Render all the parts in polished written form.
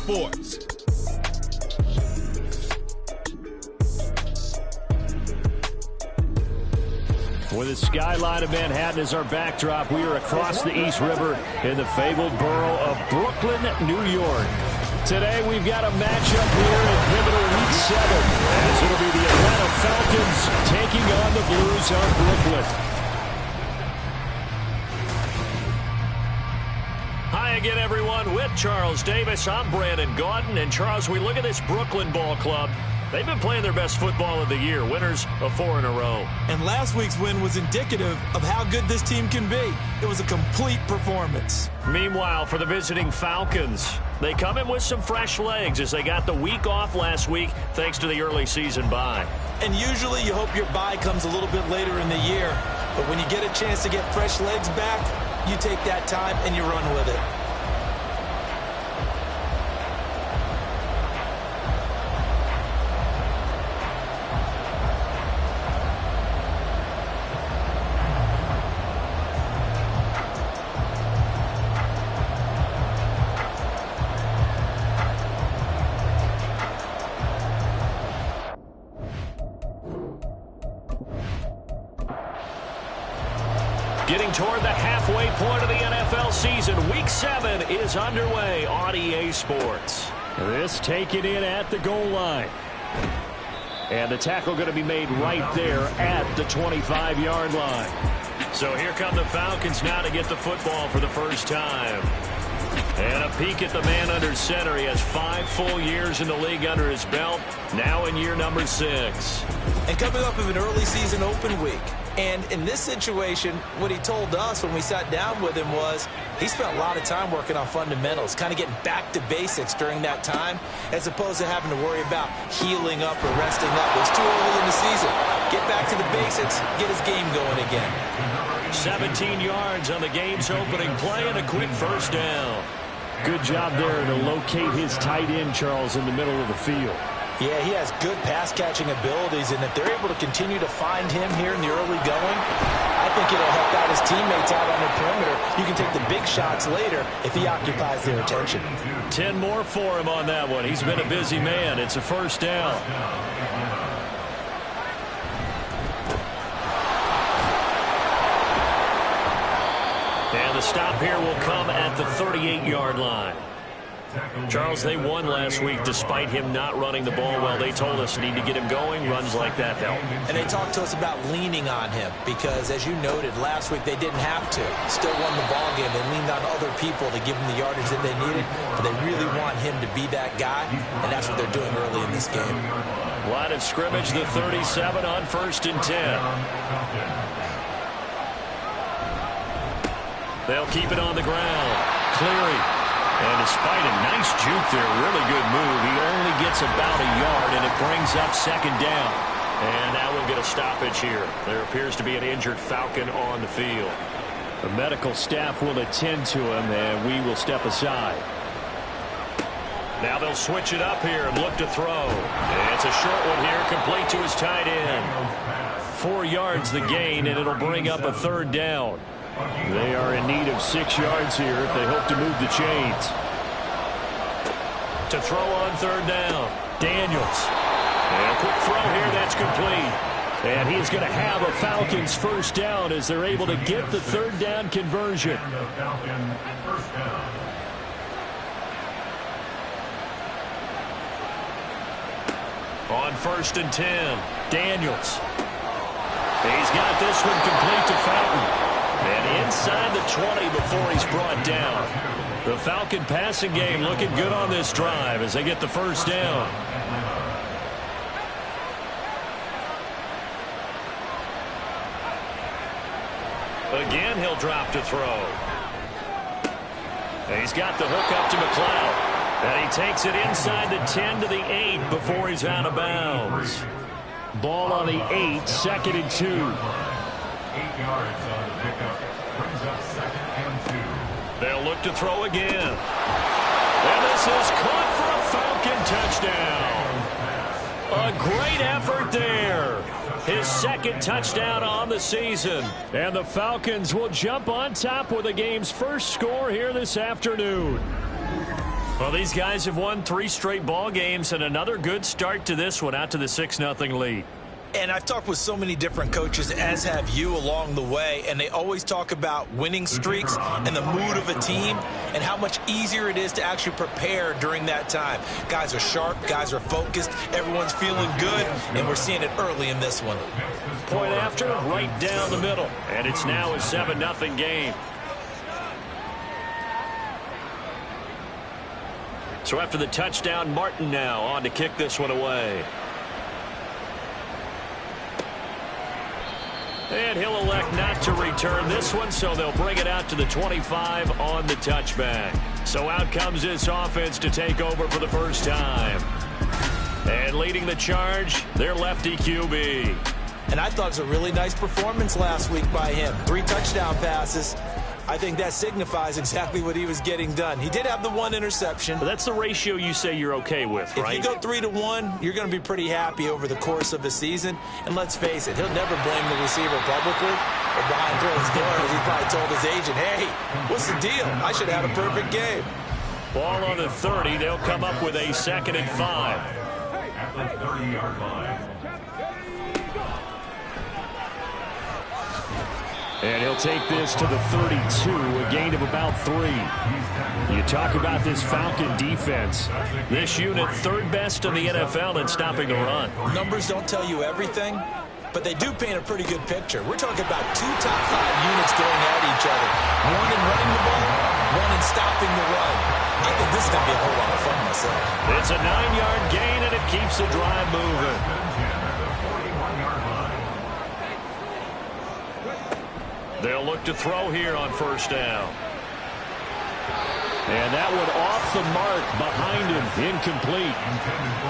Sports. With the skyline of Manhattan as our backdrop, we are across the East River in the fabled borough of Brooklyn, New York. Today we've got a matchup here in pivotal Week 7, as it'll be the Atlanta Falcons taking on the Blues of Brooklyn. Hi again, everyone. With Charles Davis, I'm Brandon Gaudin. And Charles, we look at this Brooklyn ball club. They've been playing their best football of the year, winners of 4 in a row. And last week's win was indicative of how good this team can be. It was a complete performance. Meanwhile, for the visiting Falcons, they come in with some fresh legs as they got the week off last week thanks to the early season bye. And usually you hope your bye comes a little bit later in the year. But when you get a chance to get fresh legs back, you take that time and you run with it. Getting toward the halfway point of the NFL season, Week 7 is underway on EA Sports. This taken in at the goal line. And the tackle going to be made right there at the 25-yard line. So here come the Falcons now to get the football for the first time. And a peek at the man under center. He has 5 full years in the league under his belt, now in year number 6. And coming off of an early season open week. And in this situation, what he told us when we sat down with him was he spent a lot of time working on fundamentals, kind of getting back to basics during that time, as opposed to having to worry about healing up or resting up. It's too early in the season. Get back to the basics, get his game going again. 17 yards on the game's opening play and a quick first down. Good job there to locate his tight end, Charles, in the middle of the field. Yeah, he has good pass-catching abilities, and if they're able to continue to find him here in the early going, I think it'll help out his teammates out on the perimeter. You can take the big shots later if he occupies their attention. 10 more for him on that one. He's been a busy man. It's a first down. And the stop here will come at the 38-yard line. Charles, they won last week despite him not running the ball well. They told us need to get him going. Runs like that help. And they talked to us about leaning on him because, as you noted, last week they didn't have to. Still won the ball game. They leaned on other people to give them the yardage that they needed. But they really want him to be that guy, and that's what they're doing early in this game. Line of scrimmage, the 37 on 1st and 10. They'll keep it on the ground. Cleary. And despite a nice juke there, really good move, he only gets about a yard, and it brings up 2nd down. And now we'll get a stoppage here. There appears to be an injured Falcon on the field. The medical staff will attend to him, and we will step aside. Now they'll switch it up here and look to throw. And it's a short one here, complete to his tight end. 4 yards the gain, and it'll bring up a 3rd down. They are in need of 6 yards here if they hope to move the chains. To throw on 3rd down, Daniels. And a quick throw here, that's complete. And he's going to have a Falcons first down as they're able to get the 3rd down conversion. On 1st and 10, Daniels. He's got this one complete to Fountain. And inside the 20 before he's brought down. The Falcon passing game looking good on this drive as they get the first down. Again, he'll drop to throw. And he's got the hook up to McLeod. And he takes it inside the 10 to the 8 before he's out of bounds. Ball on the 8, 2nd and 2. 8 yards on the pickup. Brings up 2nd and 2. They'll look to throw again. And this is caught for a Falcon touchdown. A great effort there. His 2nd touchdown on the season. And the Falcons will jump on top with the game's first score here this afternoon. Well, these guys have won 3 straight ball games and another good start to this one out to the 6-0 lead. And I've talked with so many different coaches, as have you, along the way, and they always talk about winning streaks and the mood of a team and how much easier it is to actually prepare during that time. Guys are sharp, guys are focused, everyone's feeling good, and we're seeing it early in this one. Point after, right down the middle, and it's now a 7-0 game. So after the touchdown, Martin now on to kick this one away. And he'll elect not to return this one, so they'll bring it out to the 25 on the touchback. So out comes this offense to take over for the first time. And leading the charge, their lefty QB. And I thought it was a really nice performance last week by him. 3 touchdown passes. I think that signifies exactly what he was getting done. He did have the 1 interception. But that's the ratio you say you're okay with, right? If you go 3-to-1, you're going to be pretty happy over the course of the season. And let's face it, he'll never blame the receiver publicly or behind closed doors. He probably told his agent, hey, what's the deal? I should have had a perfect game. Ball on the 30. They'll come up with a 2nd and 5. At the 30-yard line. And he'll take this to the 32, a gain of about 3. You talk about this Falcon defense. This unit, 3rd best in the NFL in stopping the run. Numbers don't tell you everything, but they do paint a pretty good picture. We're talking about 2 top 5 units going at each other. 1 in running the ball, 1 in stopping the run. I think this is going to be a whole lot of fun myself. It's a 9-yard gain, and it keeps the drive moving. They'll look to throw here on 1st down. And that one off the mark behind him, incomplete.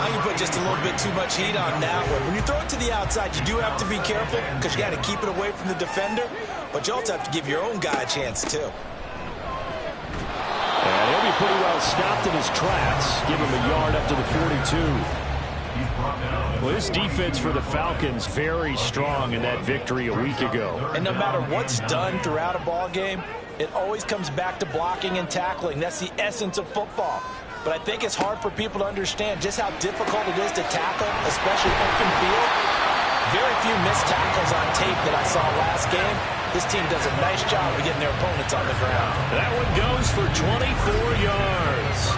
I can put just a little bit too much heat on that one. When you throw it to the outside, you do have to be careful because you got to keep it away from the defender, but you also have to give your own guy a chance too. And he'll be pretty well stopped in his tracks. Give him a yard up to the 42. Well, this defense for the Falcons very strong in that victory a week ago. And no matter what's done throughout a ball game, it always comes back to blocking and tackling. That's the essence of football. But I think it's hard for people to understand just how difficult it is to tackle, especially open field. Very few missed tackles on tape that I saw last game. This team does a nice job of getting their opponents on the ground. That one goes for 24 yards.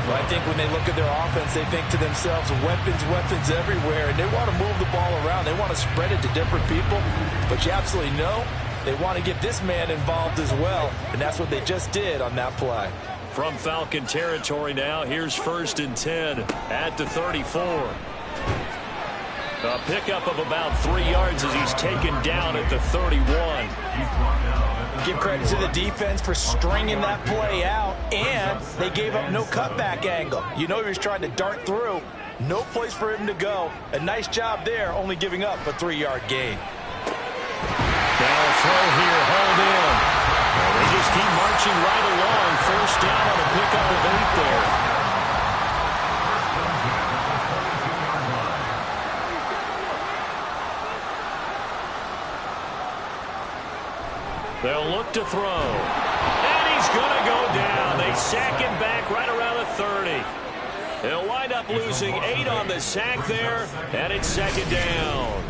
Well, I think when they look at their offense, they think to themselves, weapons everywhere, and they want to move the ball around. They want to spread it to different people, but you absolutely know they want to get this man involved as well, and that's what they just did on that play. From Falcon territory now, here's 1st and 10 at the 34. A pickup of about 3 yards as he's taken down at the 31. Give credit to the defense for stringing that play out, and they gave up no cutback angle. You know he was trying to dart through. No place for him to go. A nice job there, only giving up a 3-yard gain. Now a throw here, hold in. And they just keep marching right along. 1st down on a pickup of 8 there. They'll look to throw. And he's going to go down. They sack him back right around the 30. He'll wind up losing 8 on the sack there, and it's 2nd down.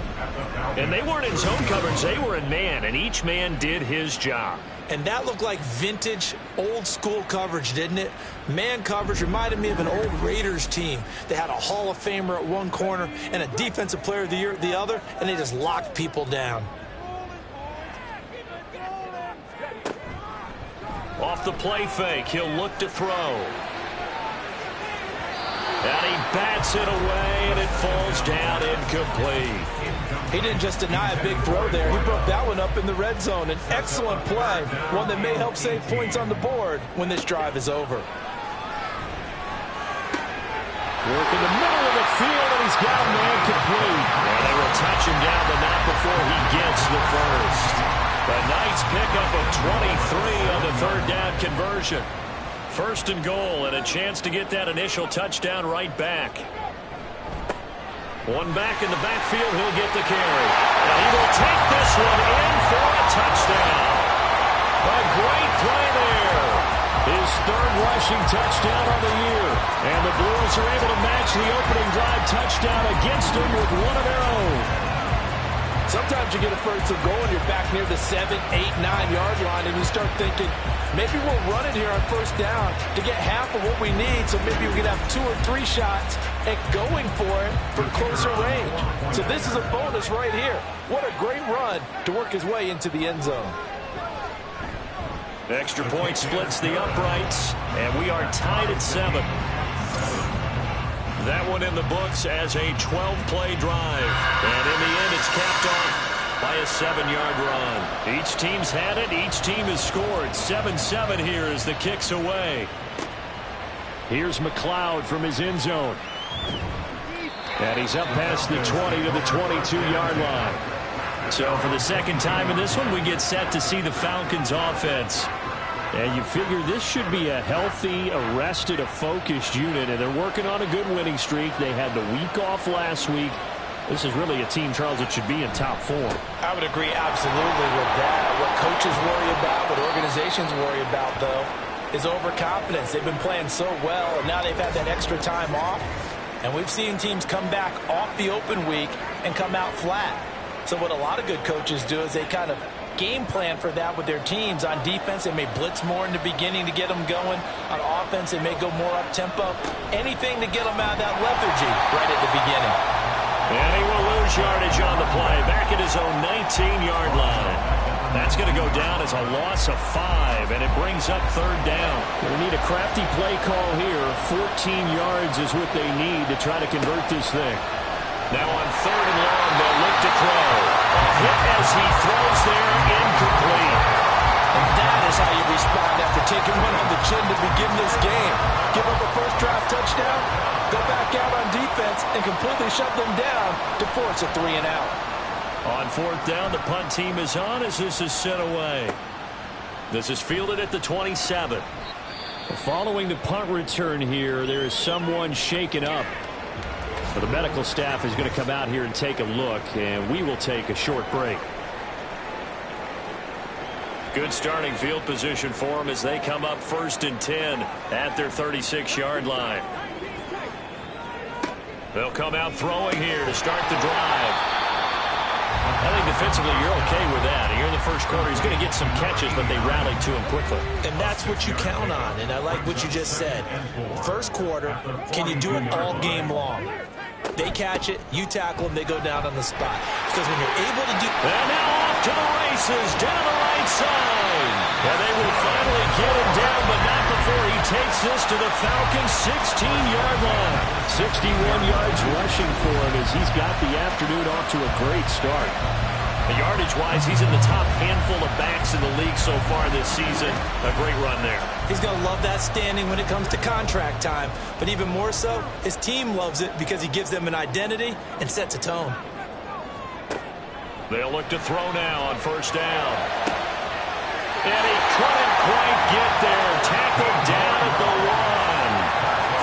And they weren't in zone coverage. They were in man, and each man did his job. And that looked like vintage, old-school coverage, didn't it? Man coverage reminded me of an old Raiders team. They had a Hall of Famer at one corner and a Defensive Player of the Year at the other, and they just locked people down. Off the play fake, he'll look to throw. And he bats it away, and it falls down incomplete. He didn't just deny a big throw there. He broke that one up in the red zone. An excellent play, one that may help save points on the board when this drive is over. Work in the middle of the field, and he's got a man complete. And they will touch him down, but not before he gets the first. A nice pickup of 23 on the 3rd down conversion. 1st and goal, and a chance to get that initial touchdown right back. One back in the backfield, he'll get the carry. And he will take this one in for a touchdown. A great play there. His third rushing touchdown on the year. And the Blues are able to match the opening drive touchdown against him with one of their own. Sometimes you get a first and goal and you're back near the 7, 8, 9-yard line, and you start thinking, maybe we'll run it here on first down to get half of what we need, so maybe we can have 2 or 3 shots at going for it for closer range. So this is a bonus right here. What a great run to work his way into the end zone. Extra point splits the uprights, and we are tied at 7. That one in the books as a 12-play drive. And in the end, it's capped off by a 7-yard run. Each team's had it. Each team has scored. 7-7 here as the kick's away. Here's McLeod from his end zone. And he's up past the 20 to the 22-yard line. So for the second time in this one, we get set to see the Falcons offense. And you figure this should be a healthy, arrested, a focused unit, and they're working on a good winning streak. They had the week off last week. This is really a team, Charles, that should be in top form. I would agree absolutely with that. What coaches worry about, what organizations worry about, though, is overconfidence. They've been playing so well, and now they've had that extra time off. And we've seen teams come back off the open week and come out flat. So what a lot of good coaches do is they kind of game plan for that with their teams. On defense, they may blitz more in the beginning to get them going. On offense, they may go more up-tempo. Anything to get them out of that lethargy right at the beginning. And he will lose yardage on the play. Back at his own 19-yard line. That's going to go down as a loss of 5, and it brings up third down. They need a crafty play call here. 14 yards is what they need to try to convert this thing. Now on third and long, they'll look to throw. A hit as he throws there, incomplete. And that is how you respond after taking one on the chin to begin this game. Give up a first drive touchdown, go back out on defense, and completely shut them down to force a 3-and-out. On fourth down, the punt team is on as this is sent away. This is fielded at the 27. Following the punt return here, there is someone shaken up. So the medical staff is going to come out here and take a look, and we will take a short break. Good starting field position for them as they come up 1st and 10 at their 36-yard line. They'll come out throwing here to start the drive. I think defensively you're okay with that. Here in the first quarter, he's going to get some catches, but they rallied to him quickly. And that's what you count on, and I like what you just said. First quarter, can you do it all game long? They catch it, you tackle them, they go down on the spot. Because when you're able to do... And now off to the races, down the right side. And they will finally get him down, but not before he takes this to the Falcons' 16-yard line. 61 yards rushing for him as he's got the afternoon off to a great start. Yardage-wise, he's in the top handful of backs in the league so far this season. A great run there. He's going to love that standing when it comes to contract time. But even more so, his team loves it because he gives them an identity and sets a tone. They'll look to throw now on first down. And he couldn't quite get there. Tackled down at the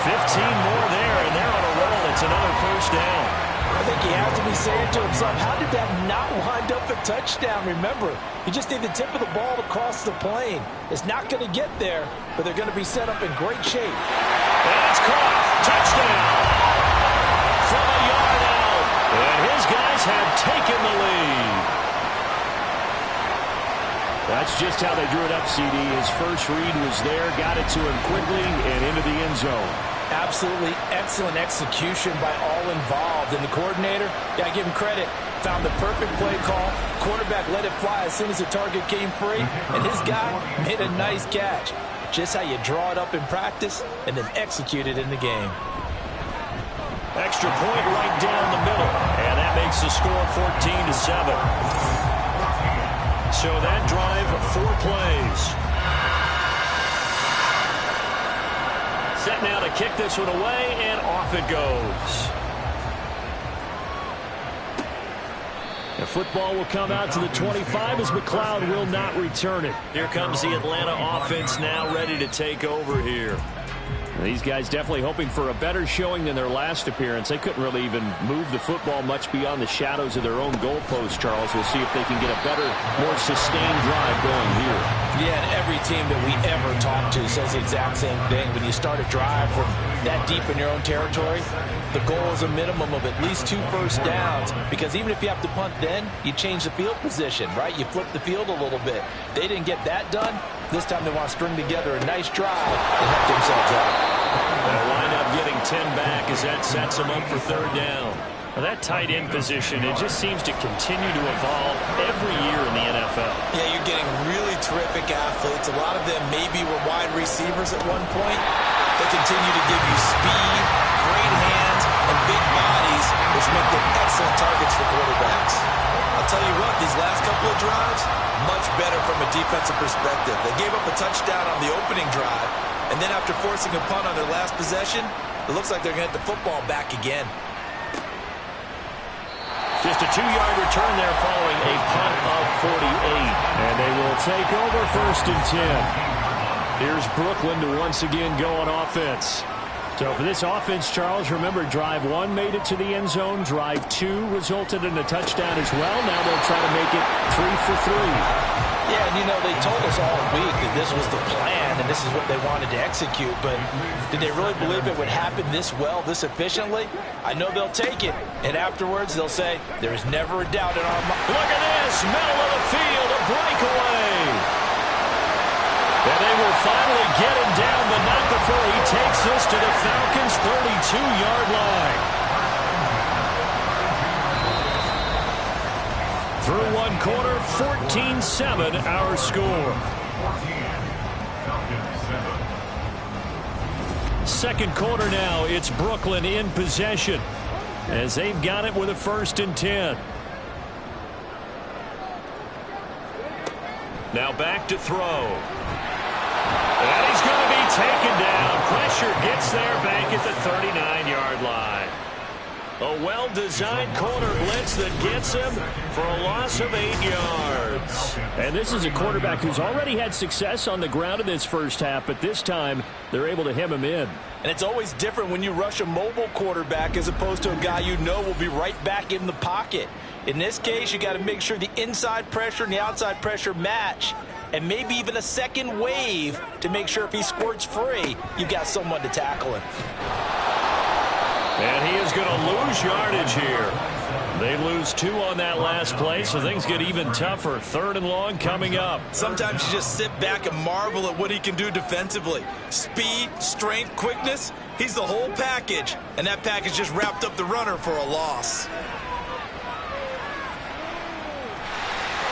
1. 15 more there, and they're on a roll. It's another first down. I think he has to be saying to himself, how did that not wind up a touchdown? Remember, you just need the tip of the ball to cross the plane. It's not going to get there, but they're going to be set up in great shape. And it's caught. Touchdown. From a yard out. And his guys have taken the lead. That's just how they drew it up, CD. His first read was there, got it to him quickly, and into the end zone. Absolutely excellent execution by all involved. And the coordinator, gotta give him credit, found the perfect play call. Quarterback let it fly as soon as the target came free, and his guy made a nice catch. Just how you draw it up in practice and then execute it in the game. Extra point right down the middle, and that makes the score 14-7. So that drive, 4 plays. Set now to kick this one away, and off it goes. The football will come out to the 25 as McLeod will not return it. Here comes the Atlanta offense now ready to take over here. These guys definitely hoping for a better showing than their last appearance. They couldn't really even move the football much beyond the shadows of their own goalpost, Charles. We'll see if they can get a better, more sustained drive going here. Yeah, and every team that we ever talk to says the exact same thing. When you start a drive from that deep in your own territory, the goal is a minimum of at least 2 first downs, because even if you have to punt then, you change the field position, right? You flip the field a little bit. They didn't get that done. This time they want to string together a nice drive and help themselves out. They'll wind up getting 10 back as that sets them up for 3rd down. Well, that tight end position, it just seems to continue to evolve every year in the NFL. Yeah, you're getting really terrific athletes. A lot of them maybe were wide receivers at one point. They continue to give you speed, great hands, and big bodies, which make them excellent targets for quarterbacks. I'll tell you what, these last couple of drives, much better from a defensive perspective. They gave up a touchdown on the opening drive, and then after forcing a punt on their last possession, it looks like they're going to get the football back again. Just a 2-yard return there following a punt of 48. And they will take over 1st and 10. Here's Brooklyn to once again go on offense. So for this offense, Charles, remember, drive 1 made it to the end zone. Drive 2 resulted in a touchdown as well. Now they'll try to make it 3 for 3. Yeah, and you know, they told us all week that this was the plan and this is what they wanted to execute, but did they really believe it would happen this well, this efficiently? I know they'll take it, and afterwards they'll say, there's never a doubt in our mind. Look at this, middle of the field, a breakaway. And they will finally get him down, but not before he takes this to the Falcons' 32-yard line. Through 1 quarter, 14-7 our score. 2nd quarter now, it's Brooklyn in possession as they've got it with a 1st and 10. Now back to throw. And he's going to be taken down. Pressure gets there back at the 39-yard line. A well-designed corner blitz that gets him for a loss of 8 yards. And this is a quarterback who's already had success on the ground in this first half, but this time they're able to hem him in. And it's always different when you rush a mobile quarterback as opposed to a guy you know will be right back in the pocket. In this case, you got to make sure the inside pressure and the outside pressure match, and maybe even a second wave to make sure if he squirts free, you've got someone to tackle him. And he is going to lose yardage here. They lose 2 on that last play, so things get even tougher. 3rd and long coming up. Sometimes you just sit back and marvel at what he can do defensively. Speed, strength, quickness, he's the whole package. And that package just wrapped up the runner for a loss.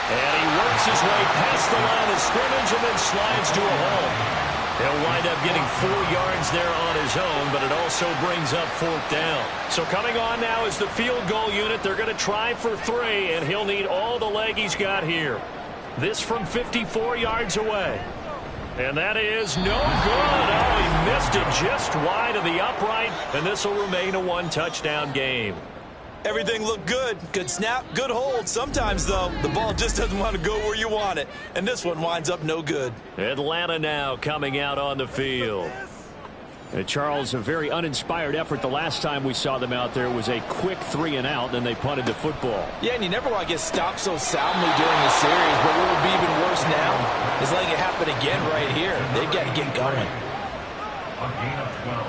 And he works his way past the line of scrimmage and then slides to a hole. He'll wind up getting 4 yards there on his own, but it also brings up 4th down. So coming on now is the field goal unit. They're going to try for 3, and he'll need all the leg he's got here. This from 54 yards away. And that is no good. Oh, he missed it just wide of the upright, and this will remain a 1-touchdown game. Everything looked good. Good snap, good hold. Sometimes, though, the ball just doesn't want to go where you want it. And this one winds up no good. Atlanta now coming out on the field. Charles, a very uninspired effort. The last time we saw them out there was a quick 3-and-out, then they punted the football. Yeah, and you never want to get stopped so soundly during the series, but what would be even worse now is letting it happen again right here. They've got to get going. A gain of 12.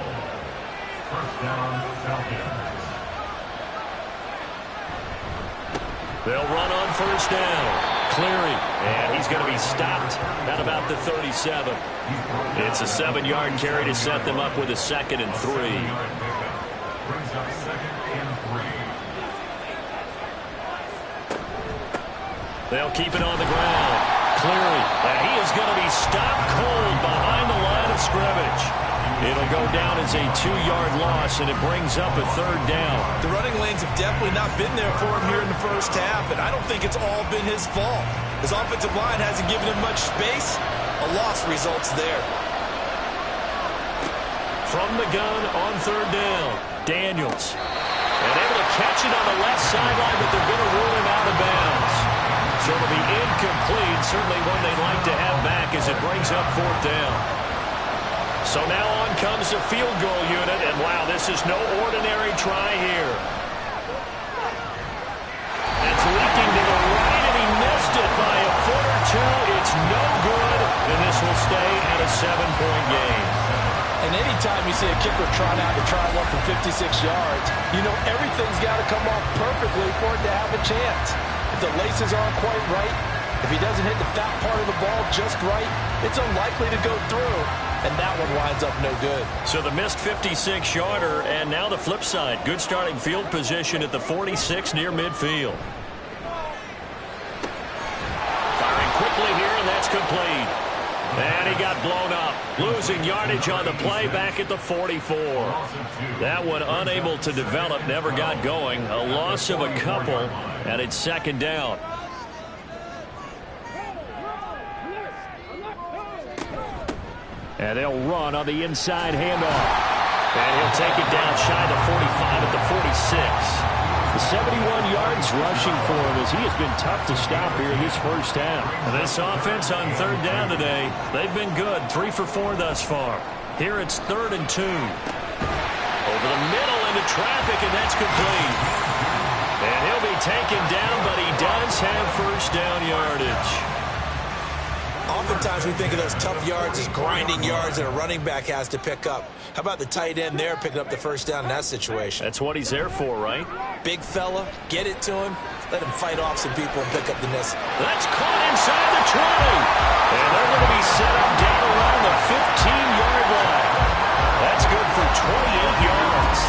1st down, Falcons. They'll run on 1st down. Cleary, and he's going to be stopped at about the 37. It's a 7-yard carry to set them up with a 2nd and 3. Brings up 2nd and 3. They'll keep it on the ground. Cleary, and he is going to be stopped cold behind the line of scrimmage. It'll go down as a 2-yard loss, and it brings up a 3rd down. The running lanes have definitely not been there for him here in the first half, and I don't think it's all been his fault. His offensive line hasn't given him much space. A loss results there. From the gun on 3rd down, Daniels. And able to catch it on the left sideline, but they're going to rule him out of bounds. So it'll be incomplete, certainly one they'd like to have back as it brings up 4th down. So now on comes the field goal unit, and wow, this is no ordinary try here. It's leaking to the right, and he missed it by a foot or two. It's no good, and this will stay at a 7-point game. And anytime you see a kicker trying out to try one from 56 yards, you know everything's got to come off perfectly for it to have a chance. If the laces aren't quite right, if he doesn't hit the fat part of the ball just right, it's unlikely to go through. And that one winds up no good. So the missed 56-yarder, and now the flip side. Good starting field position at the 46 near midfield. Firing quickly here, and that's complete. And he got blown up. Losing yardage on the play back at the 44. That one unable to develop, never got going. A loss of a couple, and it's second down. And they'll run on the inside handoff. And he'll take it down shy of the 45 at the 46. The 71 yards rushing for him as he has been tough to stop here in this first half. This offense on third down today, they've been good. 3 for 4 thus far. Here it's 3rd and 2. Over the middle into traffic, and that's complete. And he'll be taken down, but he does have first down yardage. Oftentimes we think of those tough yards as grinding yards that a running back has to pick up. How about the tight end there picking up the first down in that situation? That's what he's there for, right? Big fella, get it to him, let him fight off some people and pick up the miss. That's caught inside the 20. And they're going to be set up down around the 15-yard line. That's good for 28 yards.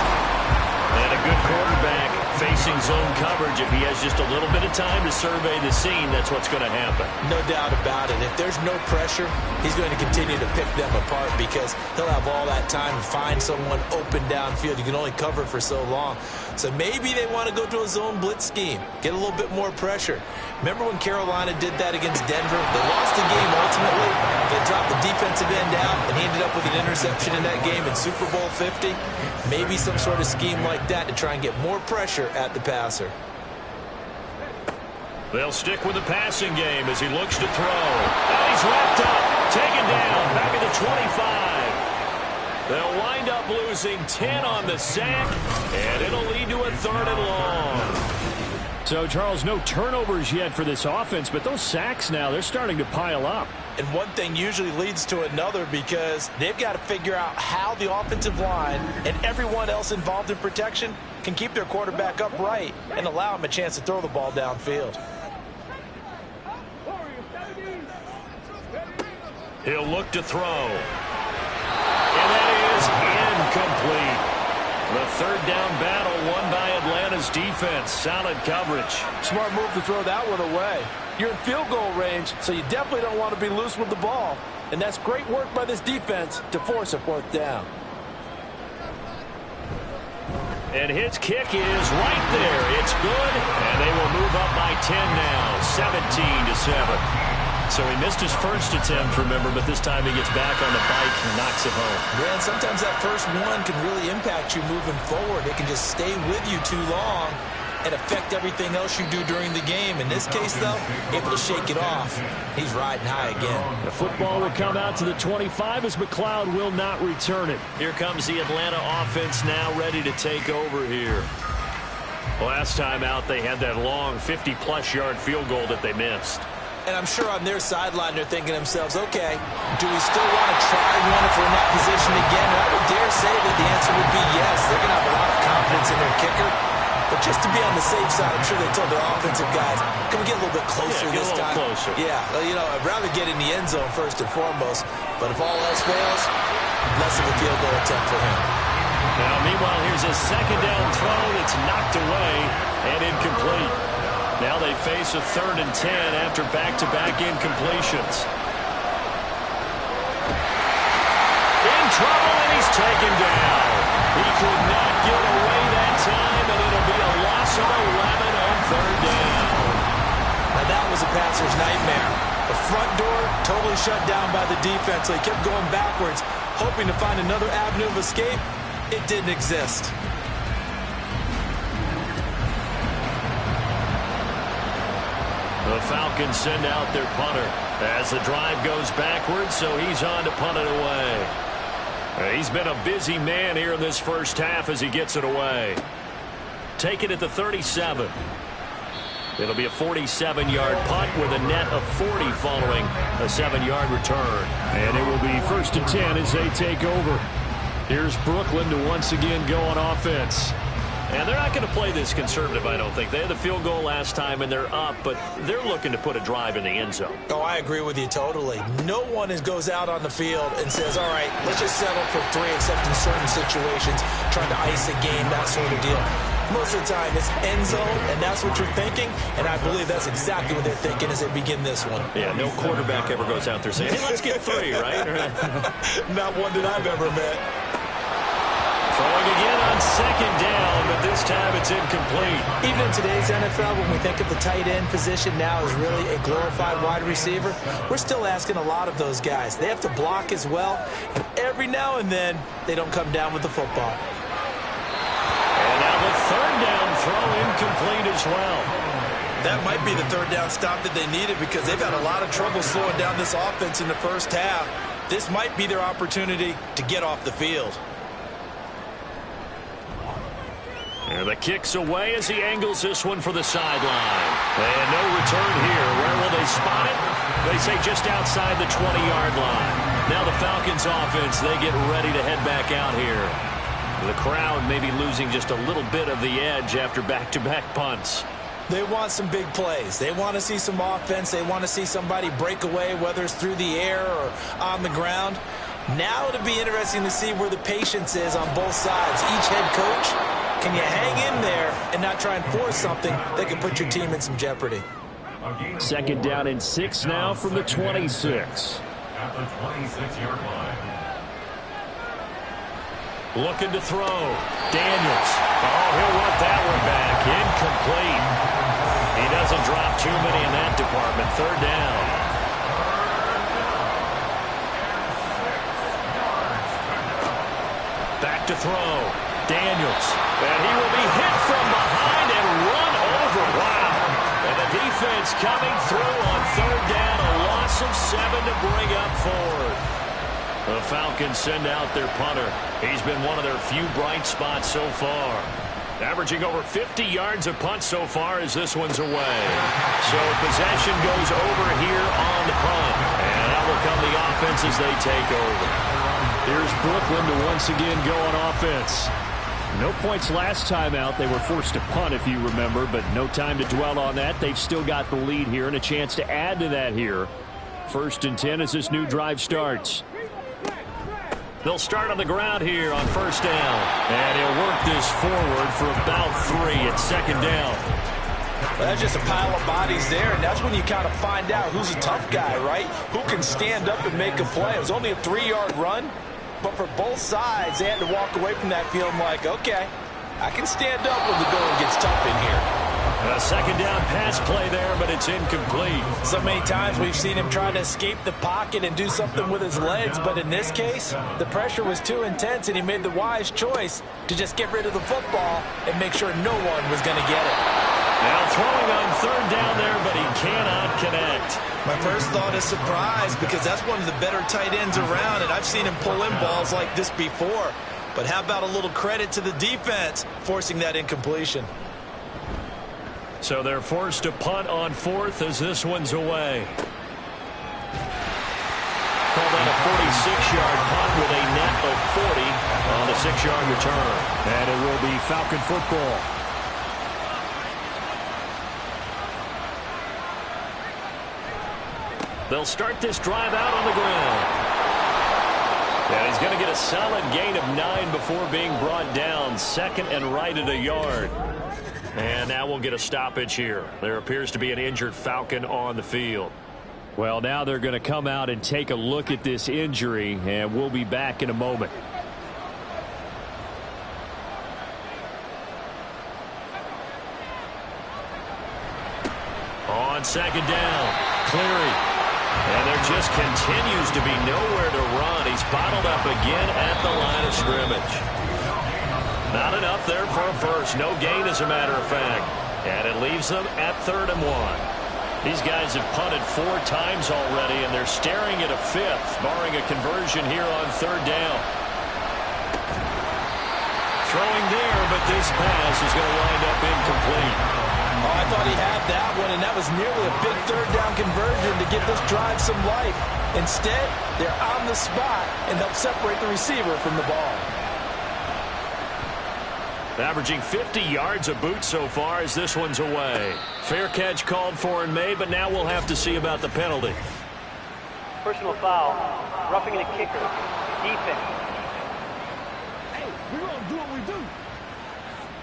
And a good quarterback facing zone coverage. If he has just a little bit of time to survey the scene, that's what's going to happen. No doubt about it. If there's no pressure, he's going to continue to pick them apart because he'll have all that time to find someone open downfield. You can only cover for so long. So maybe they want to go to a zone blitz scheme, get a little bit more pressure. Remember when Carolina did that against Denver? They lost the game ultimately. They dropped the defensive end out, and he ended up with an interception in that game in Super Bowl 50. Maybe some sort of scheme like that to try and get more pressure at the passer. They'll stick with the passing game as he looks to throw. And he's wrapped up, taken down, back at the 25. They'll wind up losing 10 on the sack, and it'll lead to a 3rd and long. So, Charles, no turnovers yet for this offense, but those sacks now, they're starting to pile up. And one thing usually leads to another because they've got to figure out how the offensive line and everyone else involved in protection can keep their quarterback upright and allow him a chance to throw the ball downfield. He'll look to throw. And that is incomplete. The 3rd down battle won by Atlanta's defense. Solid coverage. Smart move to throw that one away. You're in field goal range, so you definitely don't want to be loose with the ball. And that's great work by this defense to force a 4th down. And his kick is right there. It's good, and they will move up by 10 now, 17-7. So he missed his first attempt, remember, but this time he gets back on the bike and knocks it home. Man, sometimes that first one can really impact you moving forward. It can just stay with you too long and affect everything else you do during the game. In this case, though, able to shake it off. He's riding high again. The football will come out to the 25 as McLeod will not return it. Here comes the Atlanta offense now ready to take over here. Last time out, they had that long 50-plus yard field goal that they missed. And I'm sure on their sideline they're thinking to themselves, okay, do we still want to try one if we're in that position again? And I would dare say that the answer would be yes. They're going to have a lot of confidence in their kicker. But just to be on the safe side, I'm sure they told their offensive guys, can we get a little bit closer this time? Closer. Yeah, you know, I'd rather get in the end zone first and foremost. But if all else fails, less of a field goal attempt for him. Now, meanwhile, here's a 2nd down throw that's knocked away and incomplete. Now they face a 3rd and 10 after back-to-back incompletions. In trouble, and he's taken down. He could not get away that time, and it'll be a loss of 11 on 3rd down. Now that was a passer's nightmare. The front door totally shut down by the defense, so he kept going backwards, hoping to find another avenue of escape. It didn't exist. The Falcons send out their punter as the drive goes backwards, so he's on to punt it away. He's been a busy man here in this first half as he gets it away. Take it at the 37. It'll be a 47-yard punt with a net of 40 following a 7-yard return. And it will be 1st and 10 as they take over. Here's Brooklyn to once again go on offense. And they're not going to play this conservative, I don't think. They had the field goal last time, and they're up, but they're looking to put a drive in the end zone. Oh, I agree with you totally. No one goes out on the field and says, all right, let's just settle for 3, except in certain situations, trying to ice a game, that sort of deal. Most of the time, it's end zone, and that's what you're thinking, and I believe that's exactly what they're thinking as they begin this one. Yeah, no quarterback ever goes out there saying, hey, let's get 3, right? Not one that I've ever met. Throwing again on 2nd down, but this time it's incomplete. Even in today's NFL, when we think of the tight end position now as really a glorified wide receiver, we're still asking a lot of those guys. They have to block as well, and every now and then, they don't come down with the football. And now the 3rd down throw incomplete as well. That might be the 3rd down stop that they needed because they've had a lot of trouble slowing down this offense in the first half. This might be their opportunity to get off the field. And the kick's away as he angles this one for the sideline. And no return here. Where will they spot it? They say just outside the 20-yard line. Now the Falcons offense, they get ready to head back out here. The crowd may be losing just a little bit of the edge after back-to-back punts. They want some big plays. They want to see some offense. They want to see somebody break away, whether it's through the air or on the ground. Now it'll be interesting to see where the patience is on both sides. Each head coach, can you hang in there and not try and force something that can put your team in some jeopardy? 2nd down and 6 now from the 26. At the 26-yard line. Looking to throw. Daniels. Oh, he'll want that one back. Incomplete. He doesn't drop too many in that department. 3rd down. Back to throw. Daniels. And he will be hit from behind and run over. Wow. And the defense coming through on 3rd down. A loss of 7 to bring up 4th. The Falcons send out their punter. He's been one of their few bright spots so far. Averaging over 50 yards of punt so far as this one's away. So possession goes over here on the punt. And out will come the offense as they take over. Here's Brooklyn to once again go on offense. No points last time out. They were forced to punt, if you remember, but no time to dwell on that. They've still got the lead here and a chance to add to that here. 1st and 10 as this new drive starts. They'll start on the ground here on 1st down. And he'll work this forward for about 3 at 2nd down. Well, that's just a pile of bodies there, and that's when you kind of find out who's a tough guy, right? Who can stand up and make a play. It was only a 3-yard run, but for both sides, they had to walk away from that feeling like, okay, I can stand up when the going gets tough in here. A 2nd down pass play there, but it's incomplete. So many times we've seen him try to escape the pocket and do something with his legs, but in this case, the pressure was too intense, and he made the wise choice to just get rid of the football and make sure no one was going to get it. Now throwing on 3rd down there, but he cannot connect. My first thought is surprise because that's one of the better tight ends around, and I've seen him pull in balls like this before. But how about a little credit to the defense forcing that incompletion? So they're forced to punt on 4th as this one's away. Call that a 46-yard punt with a net of 40 on the 6-yard return. And it will be Falcon football. They'll start this drive out on the ground. And he's going to get a solid gain of 9 before being brought down. 2nd and right at a yard. And now we'll get a stoppage here. There appears to be an injured Falcon on the field. Well, now they're going to come out and take a look at this injury, and we'll be back in a moment. On 2nd down, Cleary. And there just continues to be nowhere to run. He's bottled up again at the line of scrimmage. Not enough there for a first. No gain, as a matter of fact. And it leaves them at 3rd and 1. These guys have punted 4 times already, and they're staring at a 5th, barring a conversion here on 3rd down. throwing there, but this pass is going to wind up incomplete. Oh, I thought he had that one, and that was nearly a big third down conversion to give this drive some life. Instead, they're on the spot and help separate the receiver from the ball. Averaging 50 yards a boot so far as this one's away. Fair catch called for and made, but now we'll have to see about the penalty. Personal foul, roughing the kicker, defense. Hey, we're going to do what we do.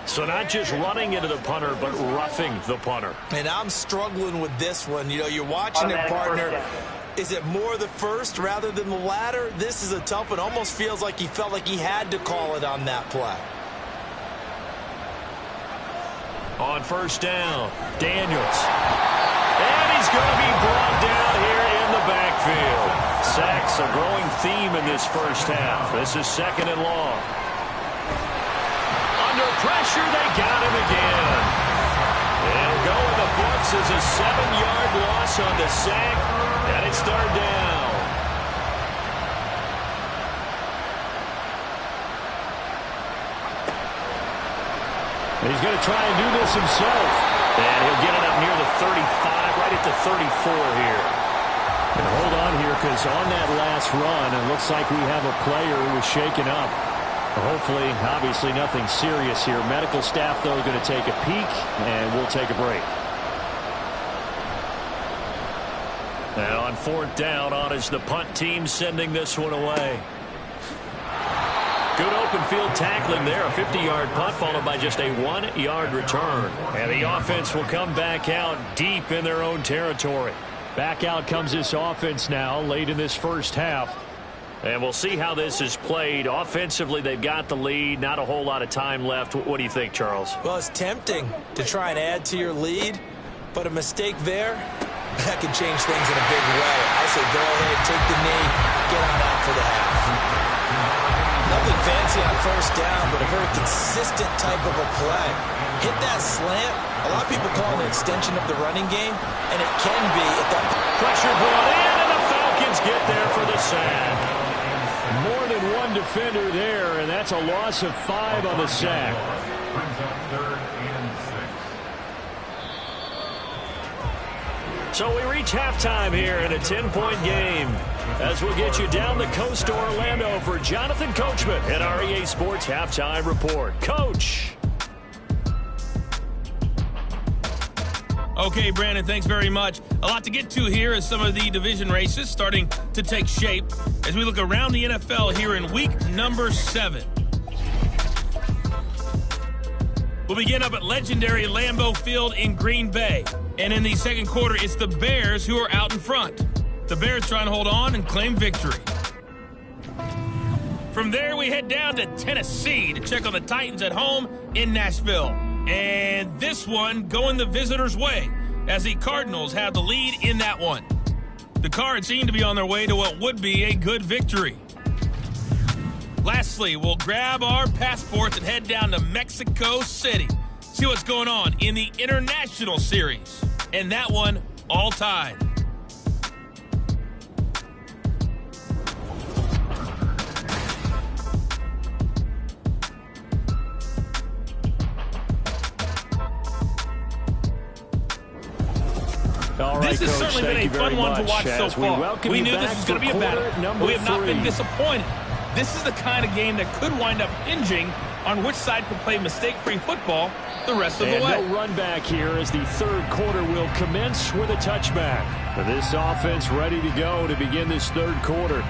So not just running into the punter, but roughing the punter. And I'm struggling with this one. You know, you're watching it, partner. Is it more the first rather than the latter? This is a tough one. Almost feels like he felt like he had to call it on that play. On first down, Daniels. And he's going to be brought down here in the backfield. Sacks a growing theme in this first half. This is second and long. Under pressure, they got him again. It'll go in the books as a 7-yard loss on the sack, and it's third down. He's going to try and do this himself. And he'll get it up near the 35, right at the 34 here. And hold on here, because on that last run, it looks like we have a player who was shaken up. Hopefully, obviously nothing serious here. Medical staff, though, going to take a peek, and we'll take a break. And on fourth down, on is the punt team sending this one away. Good open field tackling there. A 50-yard punt followed by just a 1-yard return. And the offense will come back out deep in their own territory. Back out comes this offense now late in this first half. And we'll see how this is played. Offensively, they've got the lead. Not a whole lot of time left. What do you think, Charles? Well, it's tempting to try and add to your lead, but a mistake there, that can change things in a big way. I say go ahead, take the knee, get on out for the half. Nothing fancy on first down, but a very consistent type of a play. Hit that slant. A lot of people call it an extension of the running game, and it can be. If that pressure brought in, and the Falcons get there for the sack. More than one defender there, and that's a loss of 5 on the sack. Brings up third and 6. So we reach halftime here in a 10-point game. As we'll get you down the coast to Orlando for Jonathan Coachman at our EA Sports Halftime Report. Coach. Okay, Brandon, thanks very much. A lot to get to here as some of the division races starting to take shape as we look around the NFL here in week number 7. We'll begin up at legendary Lambeau Field in Green Bay. And in the second quarter, it's the Bears who are out in front. The Bears trying to hold on and claim victory. From there, we head down to Tennessee to check on the Titans at home in Nashville. And this one going the visitors' way as the Cardinals have the lead in that one. The Cards seem to be on their way to what would be a good victory. Lastly, we'll grab our passports and head down to Mexico City. See what's going on in the International Series. And that one all tied. All right, this has Coach, certainly been a fun one to watch so far. We knew this was going to be a battle, but we have not been disappointed. This is the kind of game that could wind up hinging on which side can play mistake-free football the rest of the way. No run back here as the third quarter will commence with a touchback. This offense ready to go to begin this third quarter.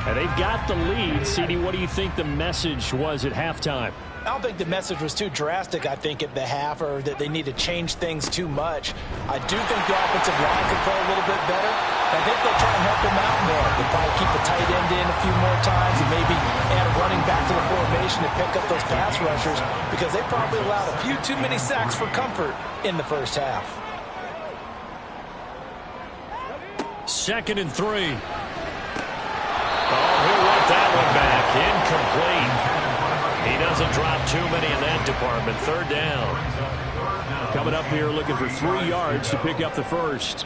And they've got the lead. CD, what do you think the message was at halftime? I don't think the message was too drastic, I think, at the half, or that they need to change things too much. I do think the offensive line could play a little bit better. I think they'll try and help them out more. They'll probably keep the tight end in a few more times and maybe add a running back to the formation to pick up those pass rushers, because they probably allowed a few too many sacks for comfort in the first half. 2nd and 3. Oh, he'll want that one back. Incomplete. He doesn't drop too many in that department. Third down. Coming up here looking for 3 yards to pick up the first.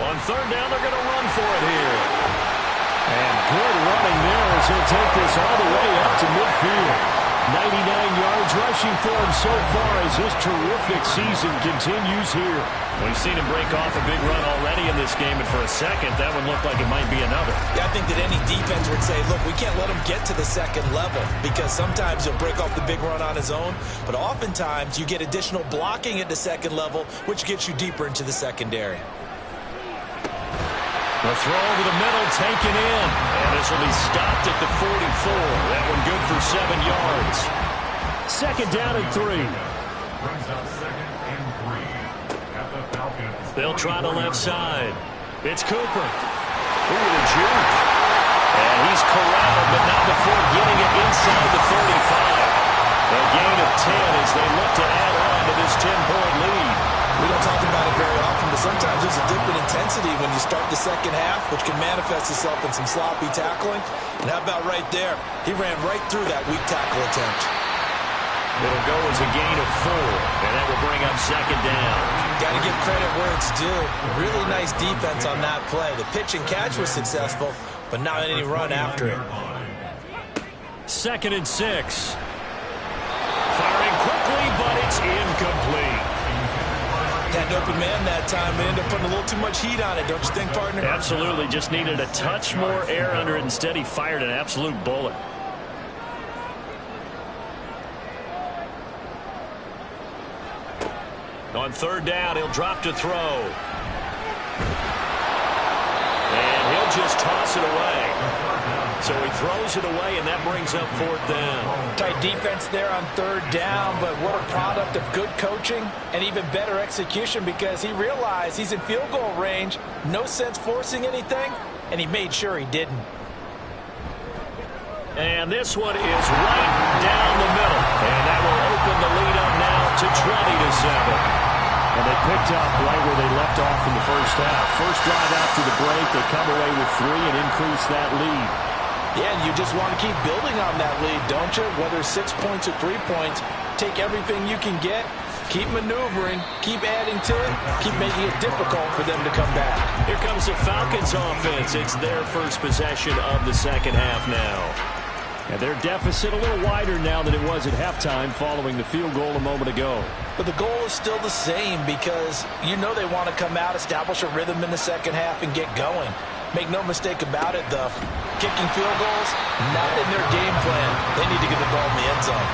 On third down, they're going to run for it here. And good running there as he'll take this all the way 99 yards rushing for him so far as this terrific season continues here. We've seen him break off a big run already in this game, and for a second, that one looked like it might be another. Yeah, I think that any defense would say, look, we can't let him get to the second level, because sometimes he'll break off the big run on his own, but oftentimes you get additional blocking at the second level, which gets you deeper into the secondary. The throw over the middle, taken in. And this will be stopped at the 44. That one good for 7 yards. Second down and 3. Brings up second and 3 at the Falcons. They'll try the left side. It's Cooper. Ooh, the juke. And he's corralled, but not before getting it inside the 35. A gain of 10 as they look to add on to this 10-point lead. We don't talk about it very often, but sometimes there's a dip in intensity when you start the second half, which can manifest itself in some sloppy tackling. And how about right there? He ran right through that weak tackle attempt. It'll go as a gain of 4, and that will bring up second down. Got to give credit where it's due. Really nice defense on that play. The pitch and catch was successful, but not any run after it. Second and 6. Firing quickly, but it's incomplete. Had an open man that time, but ended up putting a little too much heat on it, don't you think, partner? Absolutely. Just needed a touch more air under it. Instead, he fired an absolute bullet. On third down, he'll drop to throw. And he'll just toss it away. So he throws it away, and that brings up fourth down. Tight defense there on third down, but what a product of good coaching and even better execution, because he realized he's in field goal range, no sense forcing anything, and he made sure he didn't. And this one is right down the middle, and that will open the lead up now to 20-7. And they picked up right where they left off in the first half. First drive after the break, they come away with 3 and increase that lead. Yeah, and you just want to keep building on that lead, don't you? Whether 6 points or 3 points, take everything you can get, keep maneuvering, keep adding to it, keep making it difficult for them to come back. Here comes the Falcons offense. It's their first possession of the second half now. And their deficit a little wider now than it was at halftime following the field goal a moment ago. But the goal is still the same, because you know they want to come out, establish a rhythm in the second half, and get going. Make no mistake about it, though. Kicking field goals, not in their game plan. They need to get the ball in the end zone.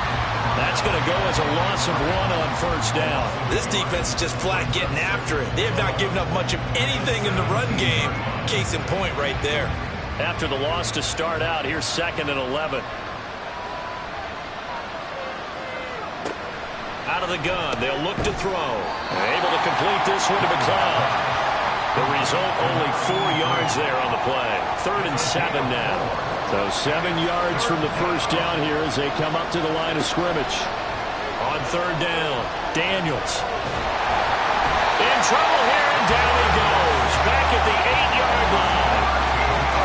That's going to go as a loss of 1 on first down. This defense is just flat getting after it. They have not given up much of anything in the run game. Case in point right there. After the loss to start out, here's second and 11. Out of the gun, they'll look to throw. Able to complete this one to McLeod. The result, only 4 yards there on the play. 3rd and 7 now. So 7 yards from the first down here as they come up to the line of scrimmage. On third down, Daniels. In trouble here, and down he goes. Back at the 8-yard line.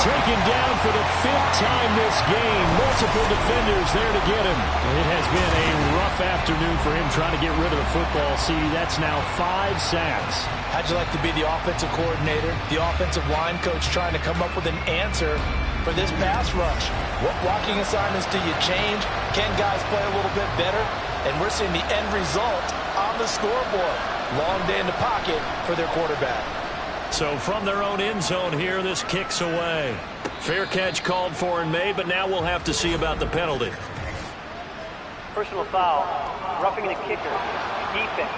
Taken down for the 5th time this game. Multiple defenders there to get him. It has been a rough afternoon for him trying to get rid of the football. See, that's now 5 sacks. How'd you like to be the offensive coordinator, the offensive line coach, trying to come up with an answer for this pass rush? What blocking assignments do you change? Can guys play a little bit better? And we're seeing the end result on the scoreboard. Long day in the pocket for their quarterback. So from their own end zone here, this kicks away. Fair catch called for and made, but now we'll have to see about the penalty. Personal foul. Roughing the kicker. Defense.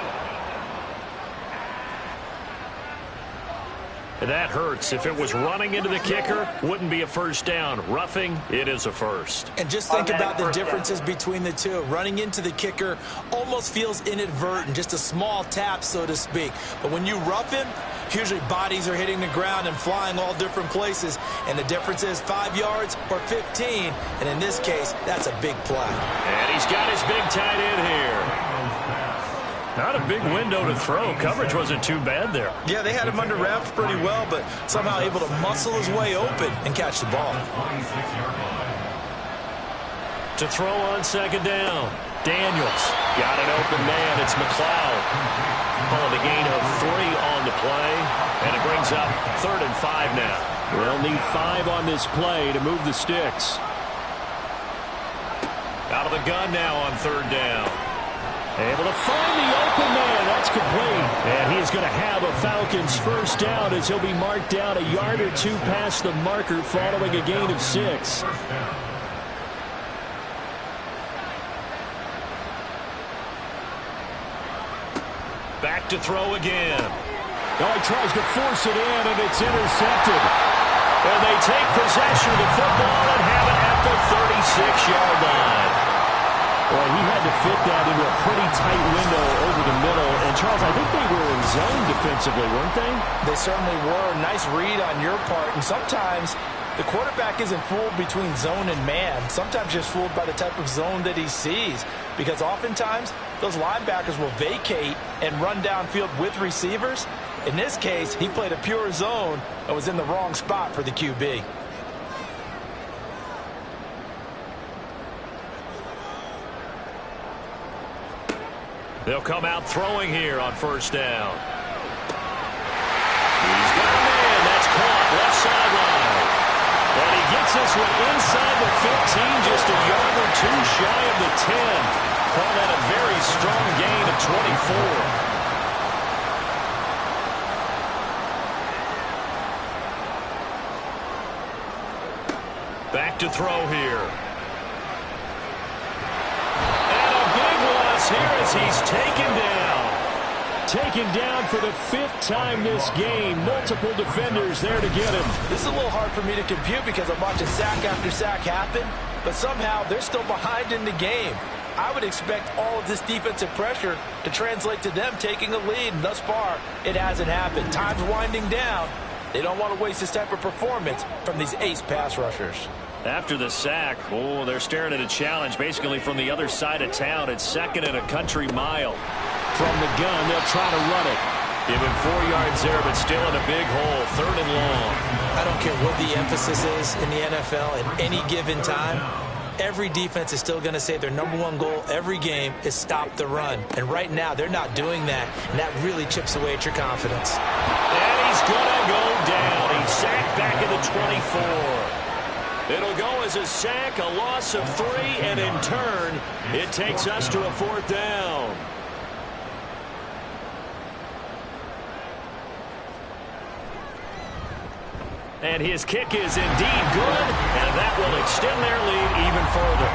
That hurts. If it was running into the kicker, wouldn't be a first down. Roughing, it is a first. And just think about the differences between the two. Running into the kicker almost feels inadvertent, just a small tap, so to speak. But when you rough him, usually bodies are hitting the ground and flying all different places. And the difference is 5 yards or 15. And in this case, that's a big play. And he's got his big tight end here. Not a big window to throw. Coverage wasn't too bad there. Yeah, they had him under wraps pretty well, but somehow able to muscle his way open and catch the ball. To throw on second down. Daniels got an open man. It's McLeod. Calling a gain of 3 on the play, and it brings up 3rd and 5 now. They'll need 5 on this play to move the sticks. Out of the gun now on third down. Able to find the open man. That's complete. And he is going to have a Falcons first down as he'll be marked down a yard or two past the marker following a gain of 6. Back to throw again. Oh, he tries to force it in, and it's intercepted. And they take possession of the football and have it at the 36-yard line. Well, he had to fit that into a pretty tight window over the middle. And, Charles, I think they were in zone defensively, weren't they? They certainly were. Nice read on your part. And sometimes the quarterback isn't fooled between zone and man. Sometimes just fooled by the type of zone that he sees. Because oftentimes, those linebackers will vacate and run downfield with receivers. In this case, he played a pure zone and was in the wrong spot for the QB. They'll come out throwing here on first down. He's got a man. That's caught left sideline. And he gets this one inside the 15, just a yard or two shy of the 10. Call that a very strong gain of 24. Back to throw here. Here as he's taken down. Taken down for the 5th time this game. Multiple defenders there to get him. This is a little hard for me to compute because I'm watching sack after sack happen, but somehow they're still behind in the game. I would expect all of this defensive pressure to translate to them taking a lead, and thus far, it hasn't happened. Time's winding down. They don't want to waste this type of performance from these ace pass rushers. After the sack, oh, they're staring at a challenge basically from the other side of town. It's 2nd and a country mile. From the gun, they'll try to run it. Give him 4 yards there, but still in a big hole. 3rd and long. I don't care what the emphasis is in the NFL at any given time. Every defense is still going to say their #1 goal every game is stop the run. And right now, they're not doing that, and that really chips away at your confidence. And he's going to go down. He's sacked back at the 24. It'll go as a sack, a loss of 3, and in turn, it takes us to a 4th down. And his kick is indeed good, and that will extend their lead even further.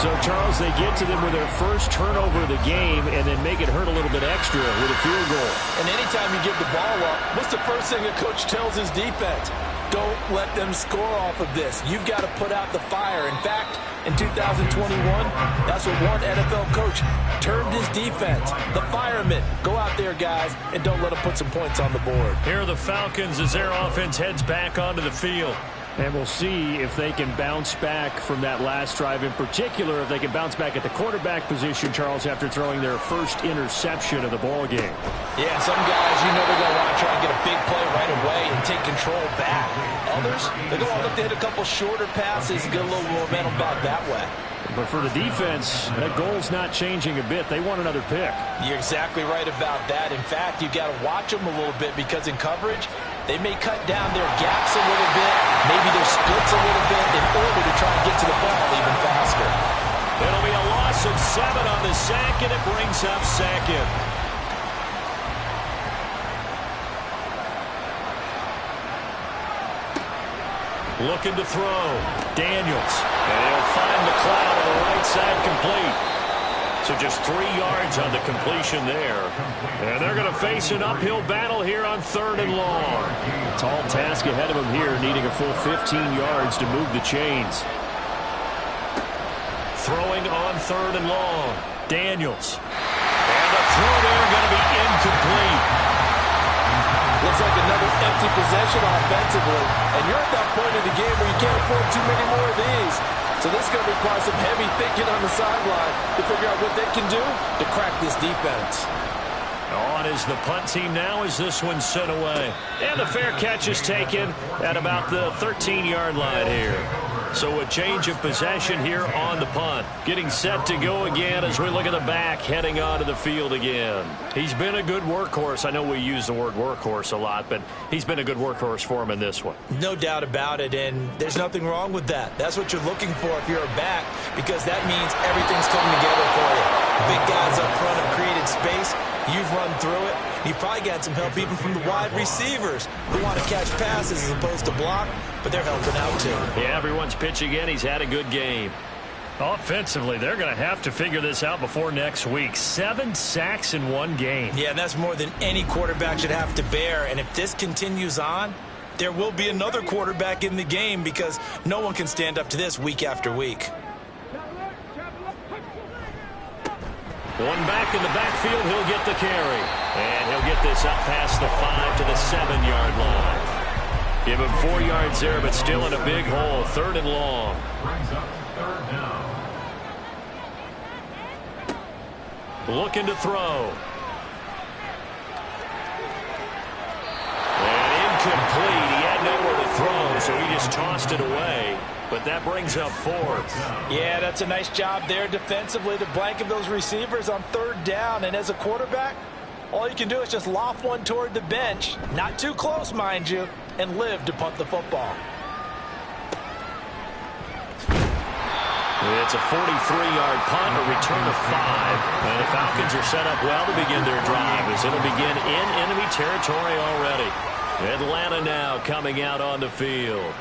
So, Charles, they get to them with their first turnover of the game and then make it hurt a little bit extra with a field goal. And anytime you give the ball up, what's the first thing a coach tells his defense? Don't let them score off of this. You've got to put out the fire. In fact, in 2021, that's what one NFL coach termed his defense. The firemen. Go out there, guys, and don't let them put some points on the board. Here are the Falcons as their offense heads back onto the field. And we'll see if they can bounce back from that last drive, in particular, if they can bounce back at the quarterback position, Charles, after throwing their first interception of the ball game. Yeah, some guys, you know they're going to want to try and get a big play right away and take control back. Others, they're going to want to look to hit a couple shorter passes and get a little momentum back that way. But for the defense, that goal's not changing a bit. They want another pick. You're exactly right about that. In fact, you've got to watch them a little bit because in coverage, they may cut down their gaps a little bit, maybe their splits a little bit in order to try and get to the ball even faster. It'll be a loss of 7 on the sack, and it brings up 2nd. Looking to throw. Daniels. And he'll find the cloud on the right side complete. So just 3 yards on the completion there. And they're going to face an uphill battle here on 3rd and long. Tall task ahead of them here, needing a full 15 yards to move the chains. Throwing on 3rd and long. Daniels. And the throw there going to be incomplete. Looks like another empty possession offensively. And you're at that point in the game where you can't afford too many more of these. So this is going to require some heavy thinking on the sideline to figure out what they can do to crack this defense. On is the punt team now as this one's sent away. And the fair catch is taken at about the 13-yard line here. So a change of possession here on the punt. Getting set to go again as we look at the back heading onto the field again. He's been a good workhorse. I know we use the word workhorse a lot, but he's been a good workhorse for him in this one. No doubt about it, and there's nothing wrong with that. That's what you're looking for if you're a back, because that means everything's coming together for you. The big guys up front have created space. You've run through it. You've probably got some help even from the wide receivers who want to catch passes as opposed to block, but they're helping out too. Yeah, everyone's pitching in. He's had a good game. Offensively, they're going to have to figure this out before next week. 7 sacks in one game. Yeah, and that's more than any quarterback should have to bear. And if this continues on, there will be another quarterback in the game because no one can stand up to this week after week. One back in the backfield, he'll get the carry. And he'll get this up past the 5 to the 7-yard line. Give him 4 yards there, but still in a big hole. 3rd and long. Brings up 3rd down. Looking to throw. And incomplete. He had nowhere to throw, so he just tossed it away. But that brings up 4th. Yeah, that's a nice job there defensively to blanket those receivers on 3rd down. And as a quarterback, all you can do is just loft one toward the bench. Not too close, mind you, and live to punt the football. It's a 43-yard punt, a return of 5. And the Falcons are set up well to begin their drive as it'll begin in enemy territory already. Atlanta now coming out on the field.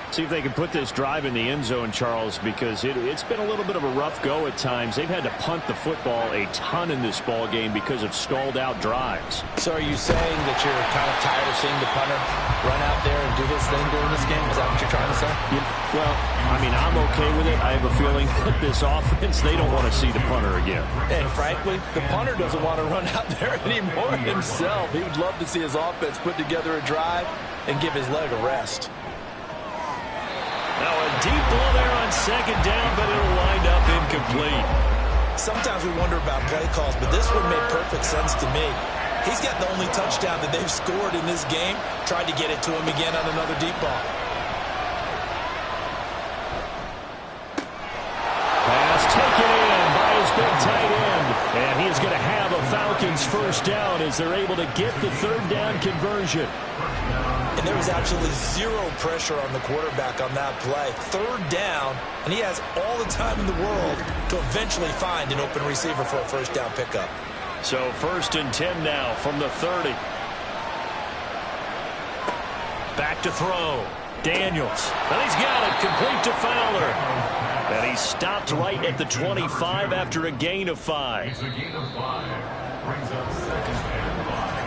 See if they can put this drive in the end zone, Charles, because it's been a little bit of a rough go at times. They've had to punt the football a ton in this ball game because of stalled-out drives. So are you saying that you're kind of tired of seeing the punter run out there and do his thing during this game? Is that what you're trying to say? Yeah, well, I mean, I'm okay with it. I have a feeling that this offense, they don't want to see the punter again. And frankly, the punter doesn't want to run out there anymore himself. He would love to see his offense put together a drive and give his leg a rest. Now a deep ball there on 2nd down, but it'll wind up incomplete. Sometimes we wonder about play calls, but this one made perfect sense to me. He's got the only touchdown that they've scored in this game. Tried to get it to him again on another deep ball. Pass taken in by his big tight end. And he's going to have a Falcons 1st down as they're able to get the 3rd down conversion. And there was absolutely zero pressure on the quarterback on that play. 3rd down, and he has all the time in the world to eventually find an open receiver for a 1st down pickup. So 1st and 10 now from the 30. Back to throw. Daniels. And he's got it complete to Fowler. And he's stopped right at the 25 after a gain of 5. It's a gain of 5. Brings up 2nd and 5.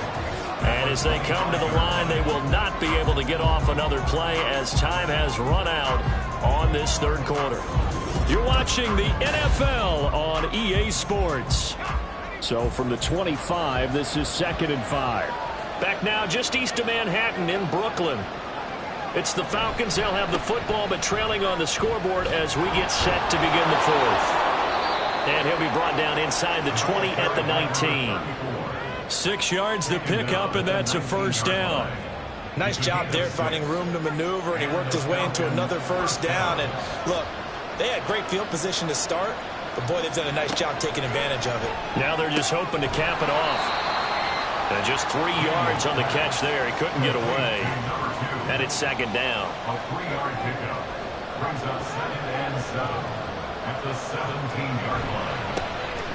And as they come to the line, they will not be able to get off another play as time has run out on this 3rd quarter. You're watching the NFL on EA Sports. So from the 25, this is 2nd and 5. Back now just east of Manhattan in Brooklyn. It's the Falcons. They'll have the football, but trailing on the scoreboard as we get set to begin the 4th. And he'll be brought down inside the 20 at the 19. 6 yards to pick up, and that's a 1st down. Nice job there finding room to maneuver, and he worked his way into another 1st down. And look, they had great field position to start, but boy, they've done a nice job taking advantage of it. Now they're just hoping to cap it off. And just 3 yards on the catch there. He couldn't get away. And it's 2nd down. A 3-yard pickup. Brings up 2nd and 7 at the 17-yard line.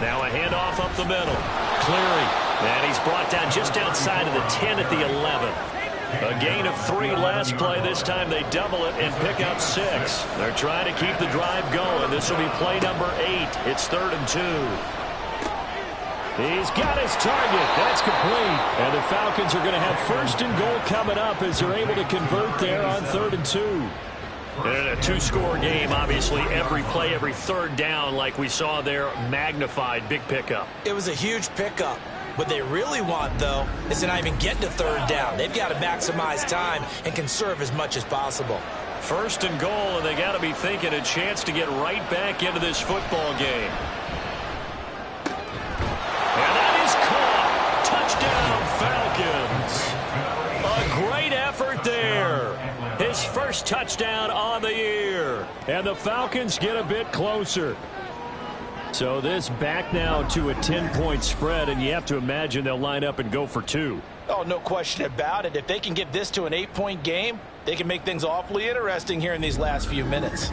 Now a handoff up the middle. Cleary. And he's brought down just outside of the 10 at the 11. A gain of 3 last play. This time they double it and pick up 6. They're trying to keep the drive going. This will be play number 8. It's 3rd and 2. He's got his target. That's complete. And the Falcons are going to have 1st and goal coming up as they're able to convert there on 3rd and 2. And a 2-score game, obviously, every play, every 3rd down, like we saw there, magnified, big pickup. It was a huge pickup. What they really want, though, is to not even get to 3rd down. They've got to maximize time and conserve as much as possible. 1st and goal, and they got to be thinking a chance to get right back into this football game. And that is caught. Touchdown, Falcons. A great effort there. His his first touchdown on the year. And the Falcons get a bit closer. So this back now to a 10-point spread, and you have to imagine they'll line up and go for 2. Oh, no question about it. If they can get this to an 8-point game, they can make things awfully interesting here in these last few minutes.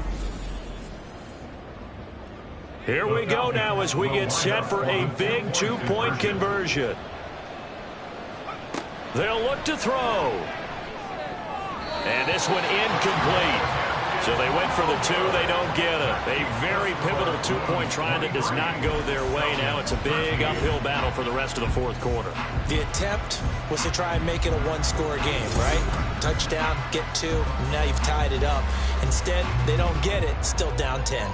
Here we go now as we get set for a big 2-point conversion. They'll look to throw. And this one incomplete. So they went for the 2. They don't get it. A very pivotal 2-point try that does not go their way. Now it's a big uphill battle for the rest of the fourth quarter. The attempt was to try and make it a one-score game, right? Touchdown, get 2, and now you've tied it up. Instead, they don't get it, still down 10.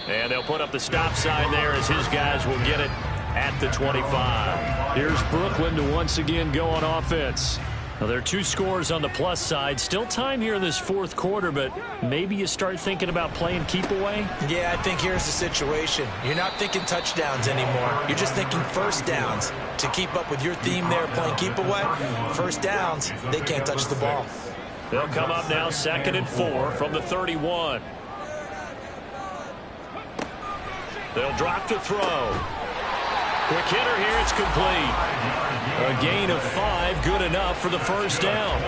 And they'll put up the stop sign there as his guys will get it at the 25. Here's Brooklyn to once again go on offense. Now, there are 2 scores on the plus side. Still time here in this fourth quarter, but maybe you start thinking about playing keep away? Yeah, I think here's the situation. You're not thinking touchdowns anymore. You're just thinking first downs. To keep up with your theme there, playing keep away, first downs, they can't touch the ball. They'll come up now 2nd and 4 from the 31. They'll drop to throw. Quick hitter here, it's complete. A gain of 5, good enough for the first down.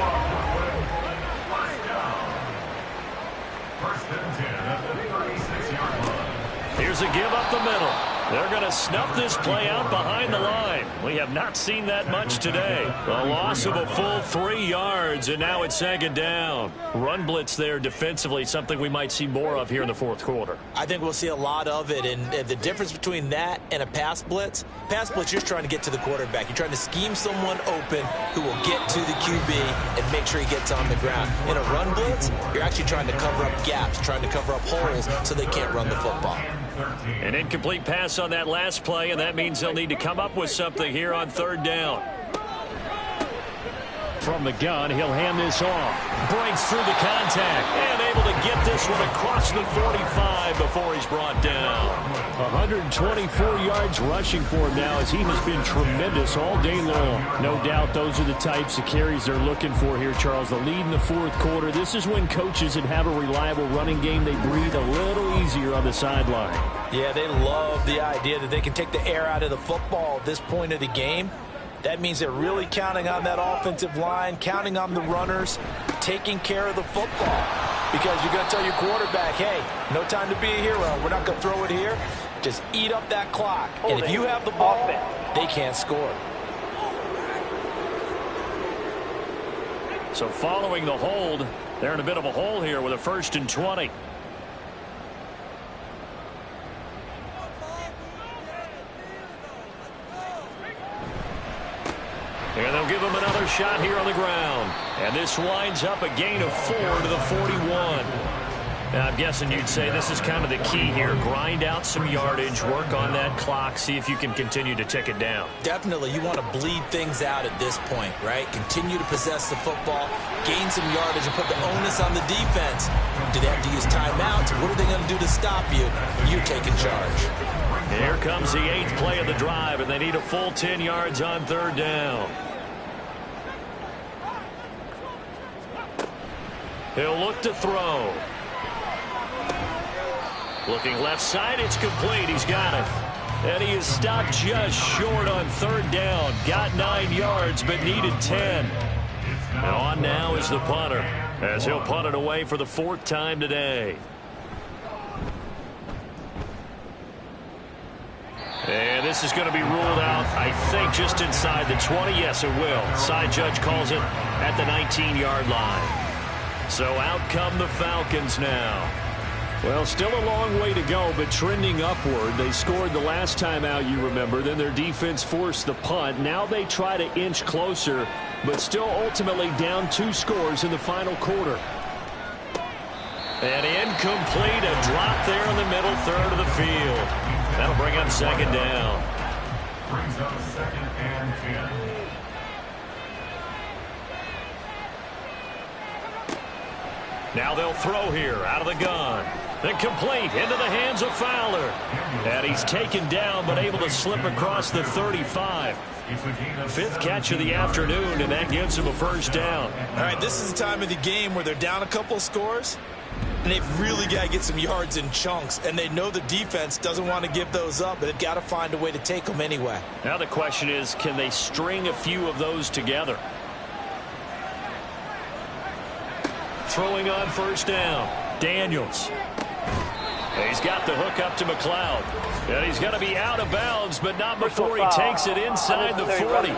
First and 10 at the 36-yard line. Here's a give up the middle. They're going to snuff this play out behind the line. We have not seen that much today. A loss of a full 3 yards, and now it's 2nd down. Run blitz there defensively, something we might see more of here in the fourth quarter. I think we'll see a lot of it, and the difference between that and a pass blitz, you're just trying to get to the quarterback. You're trying to scheme someone open who will get to the QB and make sure he gets on the ground. In a run blitz, you're actually trying to cover up gaps, trying to cover up holes so they can't run the football. An incomplete pass on that last play, and that means they'll need to come up with something here on 3rd down. From the gun, he'll hand this off. Breaks through the contact and able to get this one across the 45 before he's brought down. 124 yards rushing for him now as he has been tremendous all day long. No doubt those are the types of carries they're looking for here, Charles. The lead in the fourth quarter. This is when coaches that have a reliable running game, they breathe a little easier on the sideline. Yeah, they love the idea that they can take the air out of the football at this point of the game. That means they're really counting on that offensive line, counting on the runners, taking care of the football. Because you're going to tell your quarterback, hey, no time to be a hero. We're not going to throw it here. Just eat up that clock. And if you have the ball, they can't score. So following the hold, they're in a bit of a hole here with a 1st and 20. And they'll give him another shot here on the ground. And this winds up a gain of 4 to the 41. Now, I'm guessing you'd say this is kind of the key here. Grind out some yardage, work on that clock, see if you can continue to tick it down. Definitely. You want to bleed things out at this point, right? Continue to possess the football, gain some yardage, and put the onus on the defense. Do they have to use timeouts? What are they going to do to stop you? You're taking charge. Here comes the 8th play of the drive, and they need a full 10 yards on 3rd down. He'll look to throw. Looking left side, it's complete. He's got it. And he is stopped just short on 3rd down. Got 9 yards, but needed 10. And on now is the punter, as he'll punt it away for the 4th time today. And this is going to be ruled out, I think, just inside the 20. Yes, it will. Side judge calls it at the 19-yard line. So out come the Falcons now. Well, still a long way to go, but trending upward. They scored the last time out, you remember. Then their defense forced the punt. Now they try to inch closer, but still ultimately down 2 scores in the final quarter. And incomplete, a drop there in the middle third of the field. That'll bring up 2nd down. Brings up 2nd and 10. Now they'll throw here out of the gun. Incomplete into the hands of Fowler. And he's taken down but able to slip across the 35. It's a gain of 5th catch of the afternoon, and that gives him a first down. All right, this is the time of the game where they're down a couple of scores, and they've really got to get some yards in chunks, and they know the defense doesn't want to give those up, but they've got to find a way to take them anyway. Now the question is, can they string a few of those together? Throwing on first down, Daniels. He's got the hook up to McLeod. And he's going to be out of bounds, but not before he takes it inside the 40.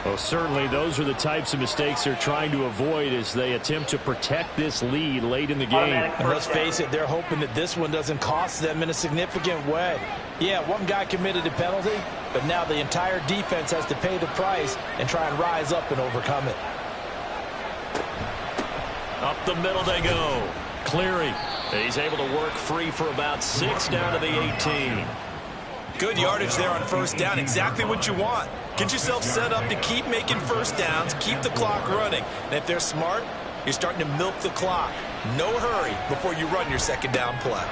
Well, certainly those are the types of mistakes they're trying to avoid as they attempt to protect this lead late in the game. And let's face it, they're hoping that this one doesn't cost them in a significant way. Yeah, one guy committed a penalty, but now the entire defense has to pay the price and try and rise up and overcome it. Up the middle they go. Cleary. He's able to work free for about 6 down to the 18. Good yardage there on first down. Exactly what you want. Get yourself set up to keep making first downs, keep the clock running. And if they're smart, you're starting to milk the clock. No hurry before you run your second down play.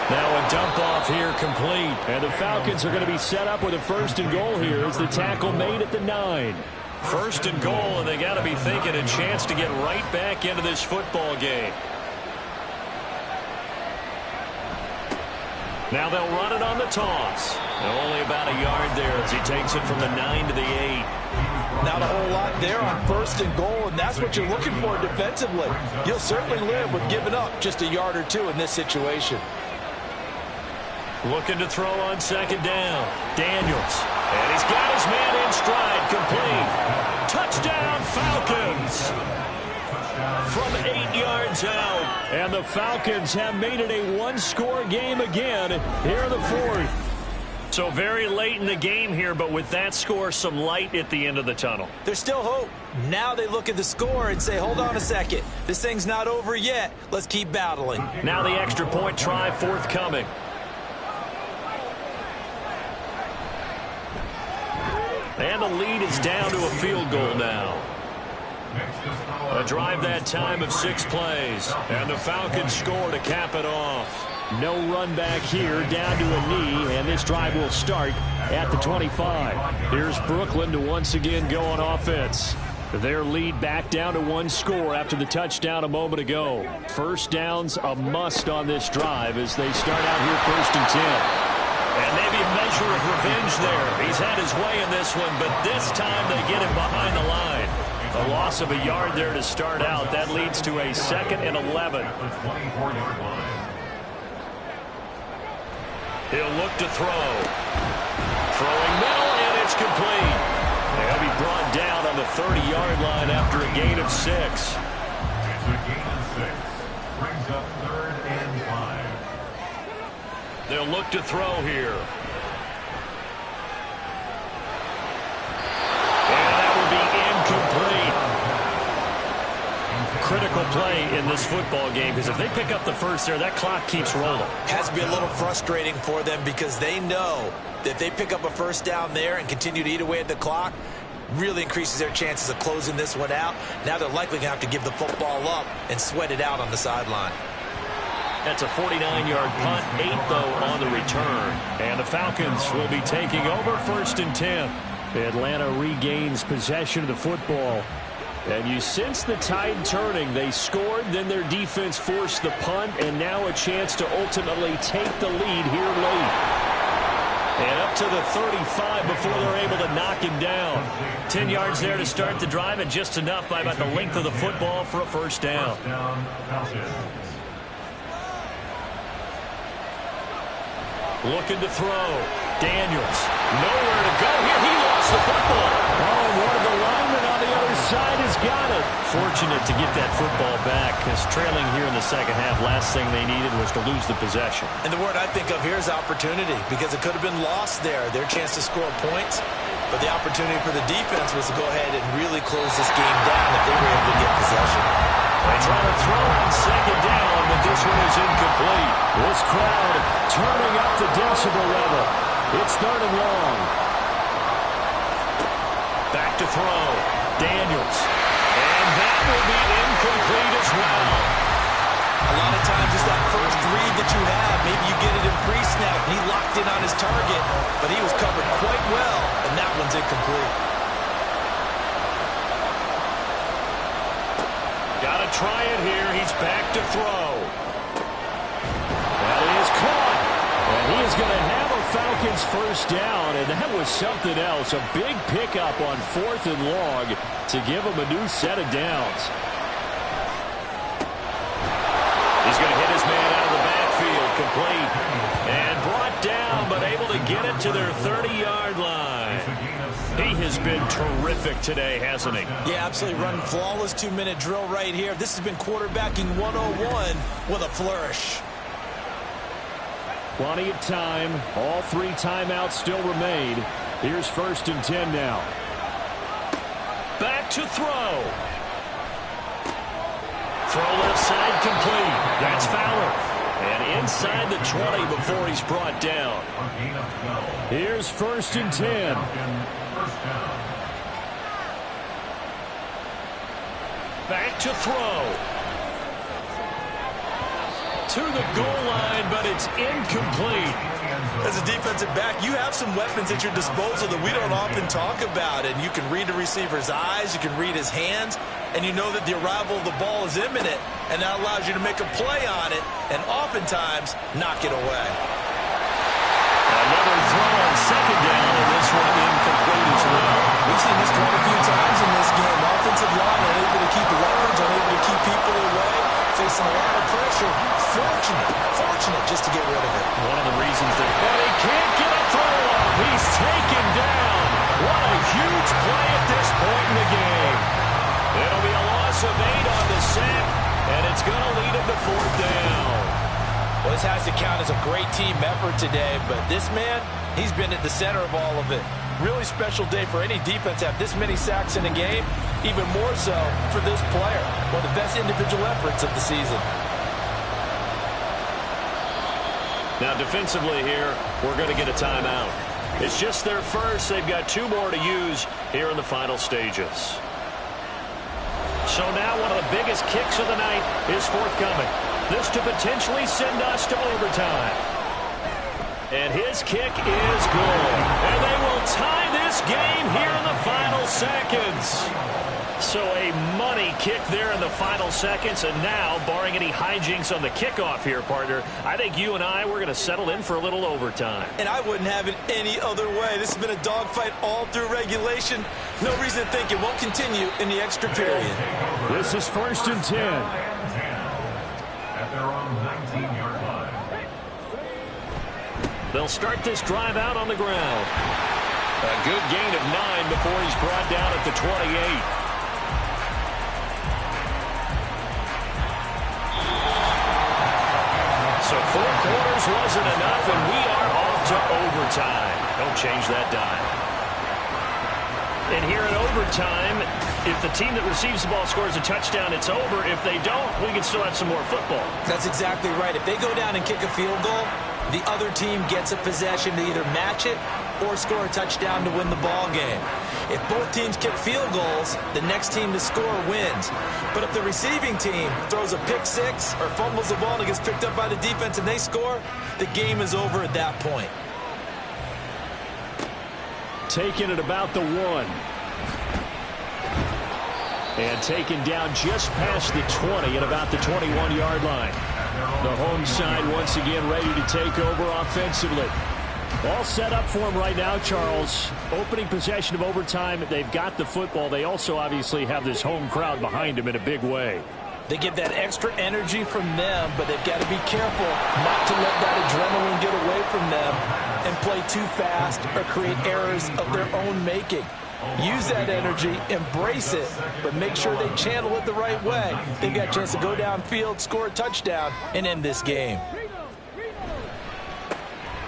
Now a dump off here complete. And the Falcons are going to be set up with a 1st and goal here as the tackle made at the 9. 1st and goal, and they got to be thinking a chance to get right back into this football game. Now they'll run it on the toss. Only about a yard there as he takes it from the 9 to the 8. Not a whole lot there on 1st and goal, and that's what you're looking for defensively. You'll certainly live with giving up just a yard or two in this situation. Looking to throw on 2nd down. Daniels. And he's got his man in stride, complete. Touchdown, Falcons. From 8 yards out. And the Falcons have made it a 1-score game again here in the 4th. So very late in the game here, but with that score, some light at the end of the tunnel. There's still hope. Now they look at the score and say, hold on a second. This thing's not over yet. Let's keep battling. Now the extra point try forthcoming. And the lead is down to a field goal now. A drive that time of 6 plays. And the Falcons score to cap it off. No run back here, down to a knee, and this drive will start at the 25. Here's Brooklyn to once again go on offense. Their lead back down to 1 score after the touchdown a moment ago. First down's a must on this drive as they start out here 1st and 10. And maybe a measure of revenge there. He's had his way in this one, but this time they get him behind the line. A loss of a yard there to start out. That leads to a 2nd and 11. He'll look to throw. Throwing middle, and it's complete. They'll be brought down on the 30-yard line after a gain of 6. It's a gain of 6. Brings up 3rd and 5. They'll look to throw here. And that will be incomplete. Critical play in this football game because if they pick up the first there, that clock keeps rolling. Has to be a little frustrating for them because they know that if they pick up a first down there and continue to eat away at the clock, really increases their chances of closing this one out. Now they're likely going to have to give the football up and sweat it out on the sideline. That's a 49-yard punt, 8 though on the return. And the Falcons will be taking over 1st and 10. Atlanta regains possession of the football. And you sense the tide turning. They scored, then their defense forced the punt, and now a chance to ultimately take the lead here late. And up to the 35 before they're able to knock him down. 10 yards there to start the drive, and just enough by about the length of the football for a first down. Looking to throw. Daniels. Nowhere to go here. He lost the football. Oh, one of the linemen on the other side has got it. Fortunate to get that football back because trailing here in the second half, last thing they needed was to lose the possession. And the word I think of here is opportunity because it could have been lost there. Their chance to score points, but the opportunity for the defense was to go ahead and really close this game down if they were able to get possession. They try to throw on 2nd down, but this one is incomplete. This crowd turning up the decibel level. It's 3rd and long. Back to throw. Daniels. And that will be incomplete as well. A lot of times it's that first read that you have. Maybe you get it in pre-snap, and he locked in on his target, but he was covered quite well, and that one's incomplete. Got to try it here. He's back to throw. That is caught. And he is going to have a Falcons first down, and that was something else. A big pickup on 4th and long to give him a new set of downs. He's going to hit his man out of the backfield, complete. And brought down, but able to get it to their 30-yard line. He has been terrific today, hasn't he? Yeah, absolutely. Running flawless 2-minute drill right here. This has been quarterbacking 101 with a flourish. Plenty of time. All 3 timeouts still remain. Here's 1st and 10 now. Back to throw. Throw left side complete. That's Fowler. And inside the 20 before he's brought down. Here's 1st and 10. Back to throw. To the goal line, but it's incomplete. As a defensive back, you have some weapons at your disposal that we don't often talk about. And you can read the receiver's eyes, you can read his hands, and you know that the arrival of the ball is imminent. And that allows you to make a play on it and oftentimes knock it away. Another throw on 2nd down, and this one incomplete as well. We've seen this thrown a few times in this game. Offensive line unable to keep leverage, unable to keep people away, facing a lot of pressure. Fortunate just to get rid of it. One of the reasons that he can't get a throw off. He's taken down. What a huge play at this point in the game. It'll be a loss of 8 on the sack, and it's going to lead him to 4th down. Well, this has to count as a great team effort today, but this man, he's been at the center of all of it. Really special day for any defense to have this many sacks in a game, even more so for this player. One of the best individual efforts of the season. Now, defensively here, we're going to get a timeout. It's just their first. They've got 2 more to use here in the final stages. So now one of the biggest kicks of the night is forthcoming. This to potentially send us to overtime. And his kick is good. And they will tie this game here in the final seconds. So a money kick there in the final seconds. And now, barring any hijinks on the kickoff here, partner, I think you and I, we're going to settle in for a little overtime. And I wouldn't have it any other way. This has been a dogfight all through regulation. No reason to think it won't continue in the extra period. This is 1st and 10. At their own 19-yard line. They'll start this drive out on the ground. A good gain of 9 before he's brought down at the 28. So 4 quarters wasn't enough, and we are off to overtime. Don't change that dime. And here in overtime, if the team that receives the ball scores a touchdown, it's over. If they don't, we can still have some more football. That's exactly right. If they go down and kick a field goal, the other team gets a possession to either match it or score a touchdown to win the ball game. If both teams kick field goals, the next team to score wins. But if the receiving team throws a pick 6 or fumbles the ball and it gets picked up by the defense and they score, the game is over at that point. Taken at about the 1. And taken down just past the 20 at about the 21-yard line. The home side once again ready to take over offensively. All set up for him right now, Charles. Opening possession of overtime. They've got the football. They also obviously have this home crowd behind them in a big way. They get that extra energy from them, but they've got to be careful not to let that adrenaline get away from them and play too fast or create errors of their own making. Use that energy, embrace it, but make sure they channel it the right way. They've got a chance to go downfield, score a touchdown, and end this game.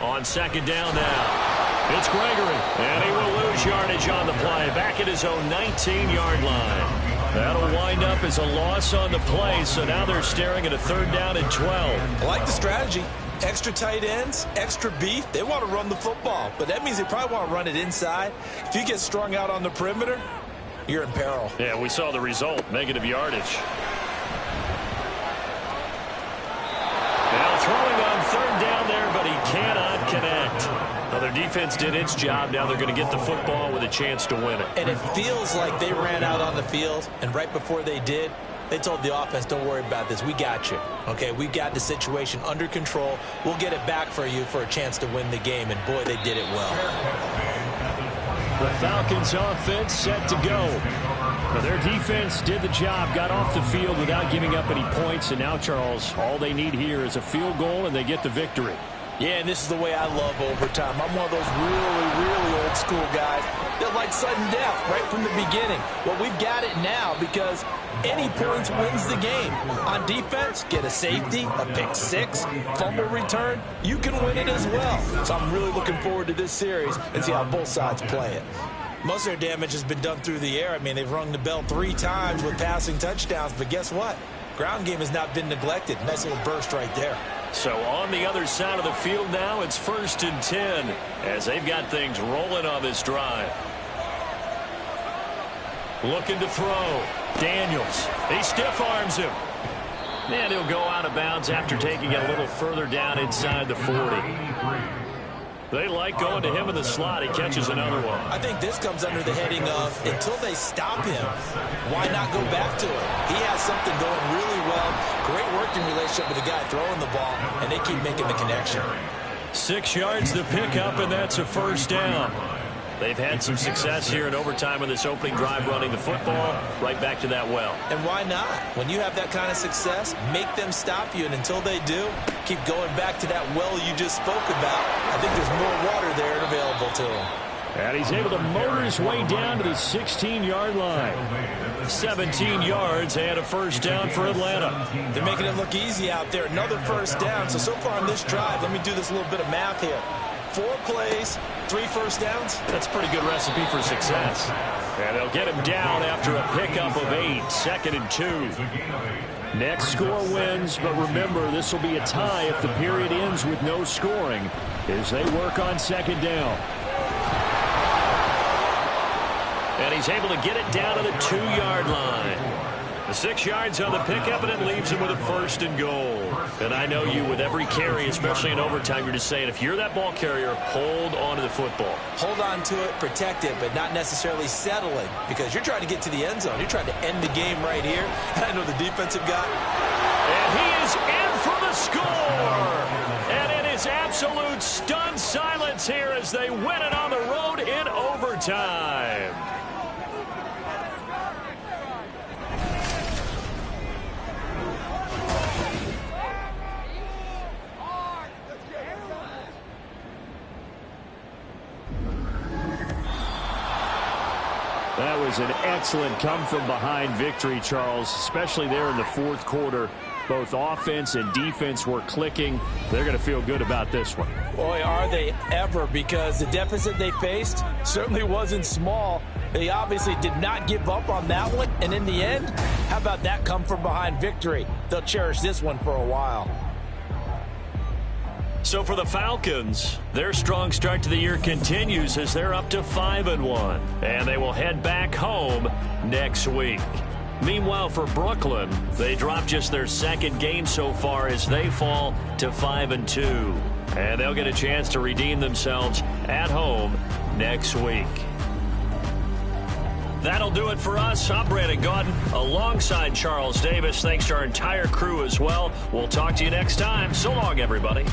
On 2nd down now, it's Gregory, and he will lose yardage on the play, back at his own 19-yard line. That'll wind up as a loss on the play, so now they're staring at a 3rd down and 12. I like the strategy. Extra tight ends, extra beef. They want to run the football, but that means they probably want to run it inside. If you get strung out on the perimeter, you're in peril. Yeah, we saw the result, negative yardage. Now throw Well, their defense did its job. Now they're going to get the football with a chance to win it. And it feels like they ran out on the field, and right before they did, they told the offense, don't worry about this. We got you. Okay, we got the situation under control. We'll get it back for you for a chance to win the game. And, boy, they did it well. The Falcons offense set to go. Now, their defense did the job, got off the field without giving up any points. And now, Charles, all they need here is a field goal, and they get the victory. Yeah, and this is the way I love overtime. I'm one of those really old school guys that like sudden death right from the beginning. Well, we've got it now because any points wins the game. On defense, get a safety, a pick six, fumble return, you can win it as well. So I'm really looking forward to this series and see how both sides play it. Most of their damage has been done through the air. I mean, they've rung the bell 3 times with passing touchdowns, but guess what? Ground game has not been neglected. Nice little burst right there. So on the other side of the field now, it's 1st and 10 as they've got things rolling on this drive. Looking to throw. Daniels. He stiff arms him. And he'll go out of bounds after taking it a little further down inside the 40. They like going to him in the slot. He catches another one. I think this comes under the heading of until they stop him, why not go back to it? He has something going really well. Great working relationship with the guy throwing the ball, and they keep making the connection. 6 yards to pick up, and that's a 1st down. They've had some success here in overtime on this opening drive running the football right back to that well. And why not? When you have that kind of success, make them stop you, and until they do, keep going back to that well you just spoke about. I think there's more water there and available to him. And he's able to motor his way down to the 16-yard line. 17 yards and a 1st down for Atlanta. They're making it look easy out there. Another 1st down. So far on this drive, let me do this little bit of math here. 4 plays, 3 1st downs. That's a pretty good recipe for success. And they'll get him down after a pickup of 8, 2nd and 2. Next score wins, but remember, this will be a tie if the period ends with no scoring as they work on 2nd down. And he's able to get it down to the 2-yard line. The 6 yards on the pickup, and it leaves him with a 1st and goal. And I know you, with every carry, especially in overtime, you're just saying, if you're that ball carrier, hold on to the football. Hold on to it, protect it, but not necessarily settling, because you're trying to get to the end zone. You're trying to end the game right here. And I know the defensive guy. And he is in for the score. And it is absolute stunned silence here as they win it on the road in overtime. That was an excellent come-from-behind victory, Charles, especially there in the 4th quarter. Both offense and defense were clicking. They're going to feel good about this one. Boy, are they ever, because the deficit they faced certainly wasn't small. They obviously did not give up on that one, and in the end, how about that come-from-behind victory? They'll cherish this one for a while. So for the Falcons, their strong start to the year continues as they're up to 5-1. And they will head back home next week. Meanwhile, for Brooklyn, they dropped just their 2nd game so far as they fall to 5-2. And they'll get a chance to redeem themselves at home next week. That'll do it for us. I'm Brandon Gaudin alongside Charles Davis. Thanks to our entire crew as well. We'll talk to you next time. So long, everybody.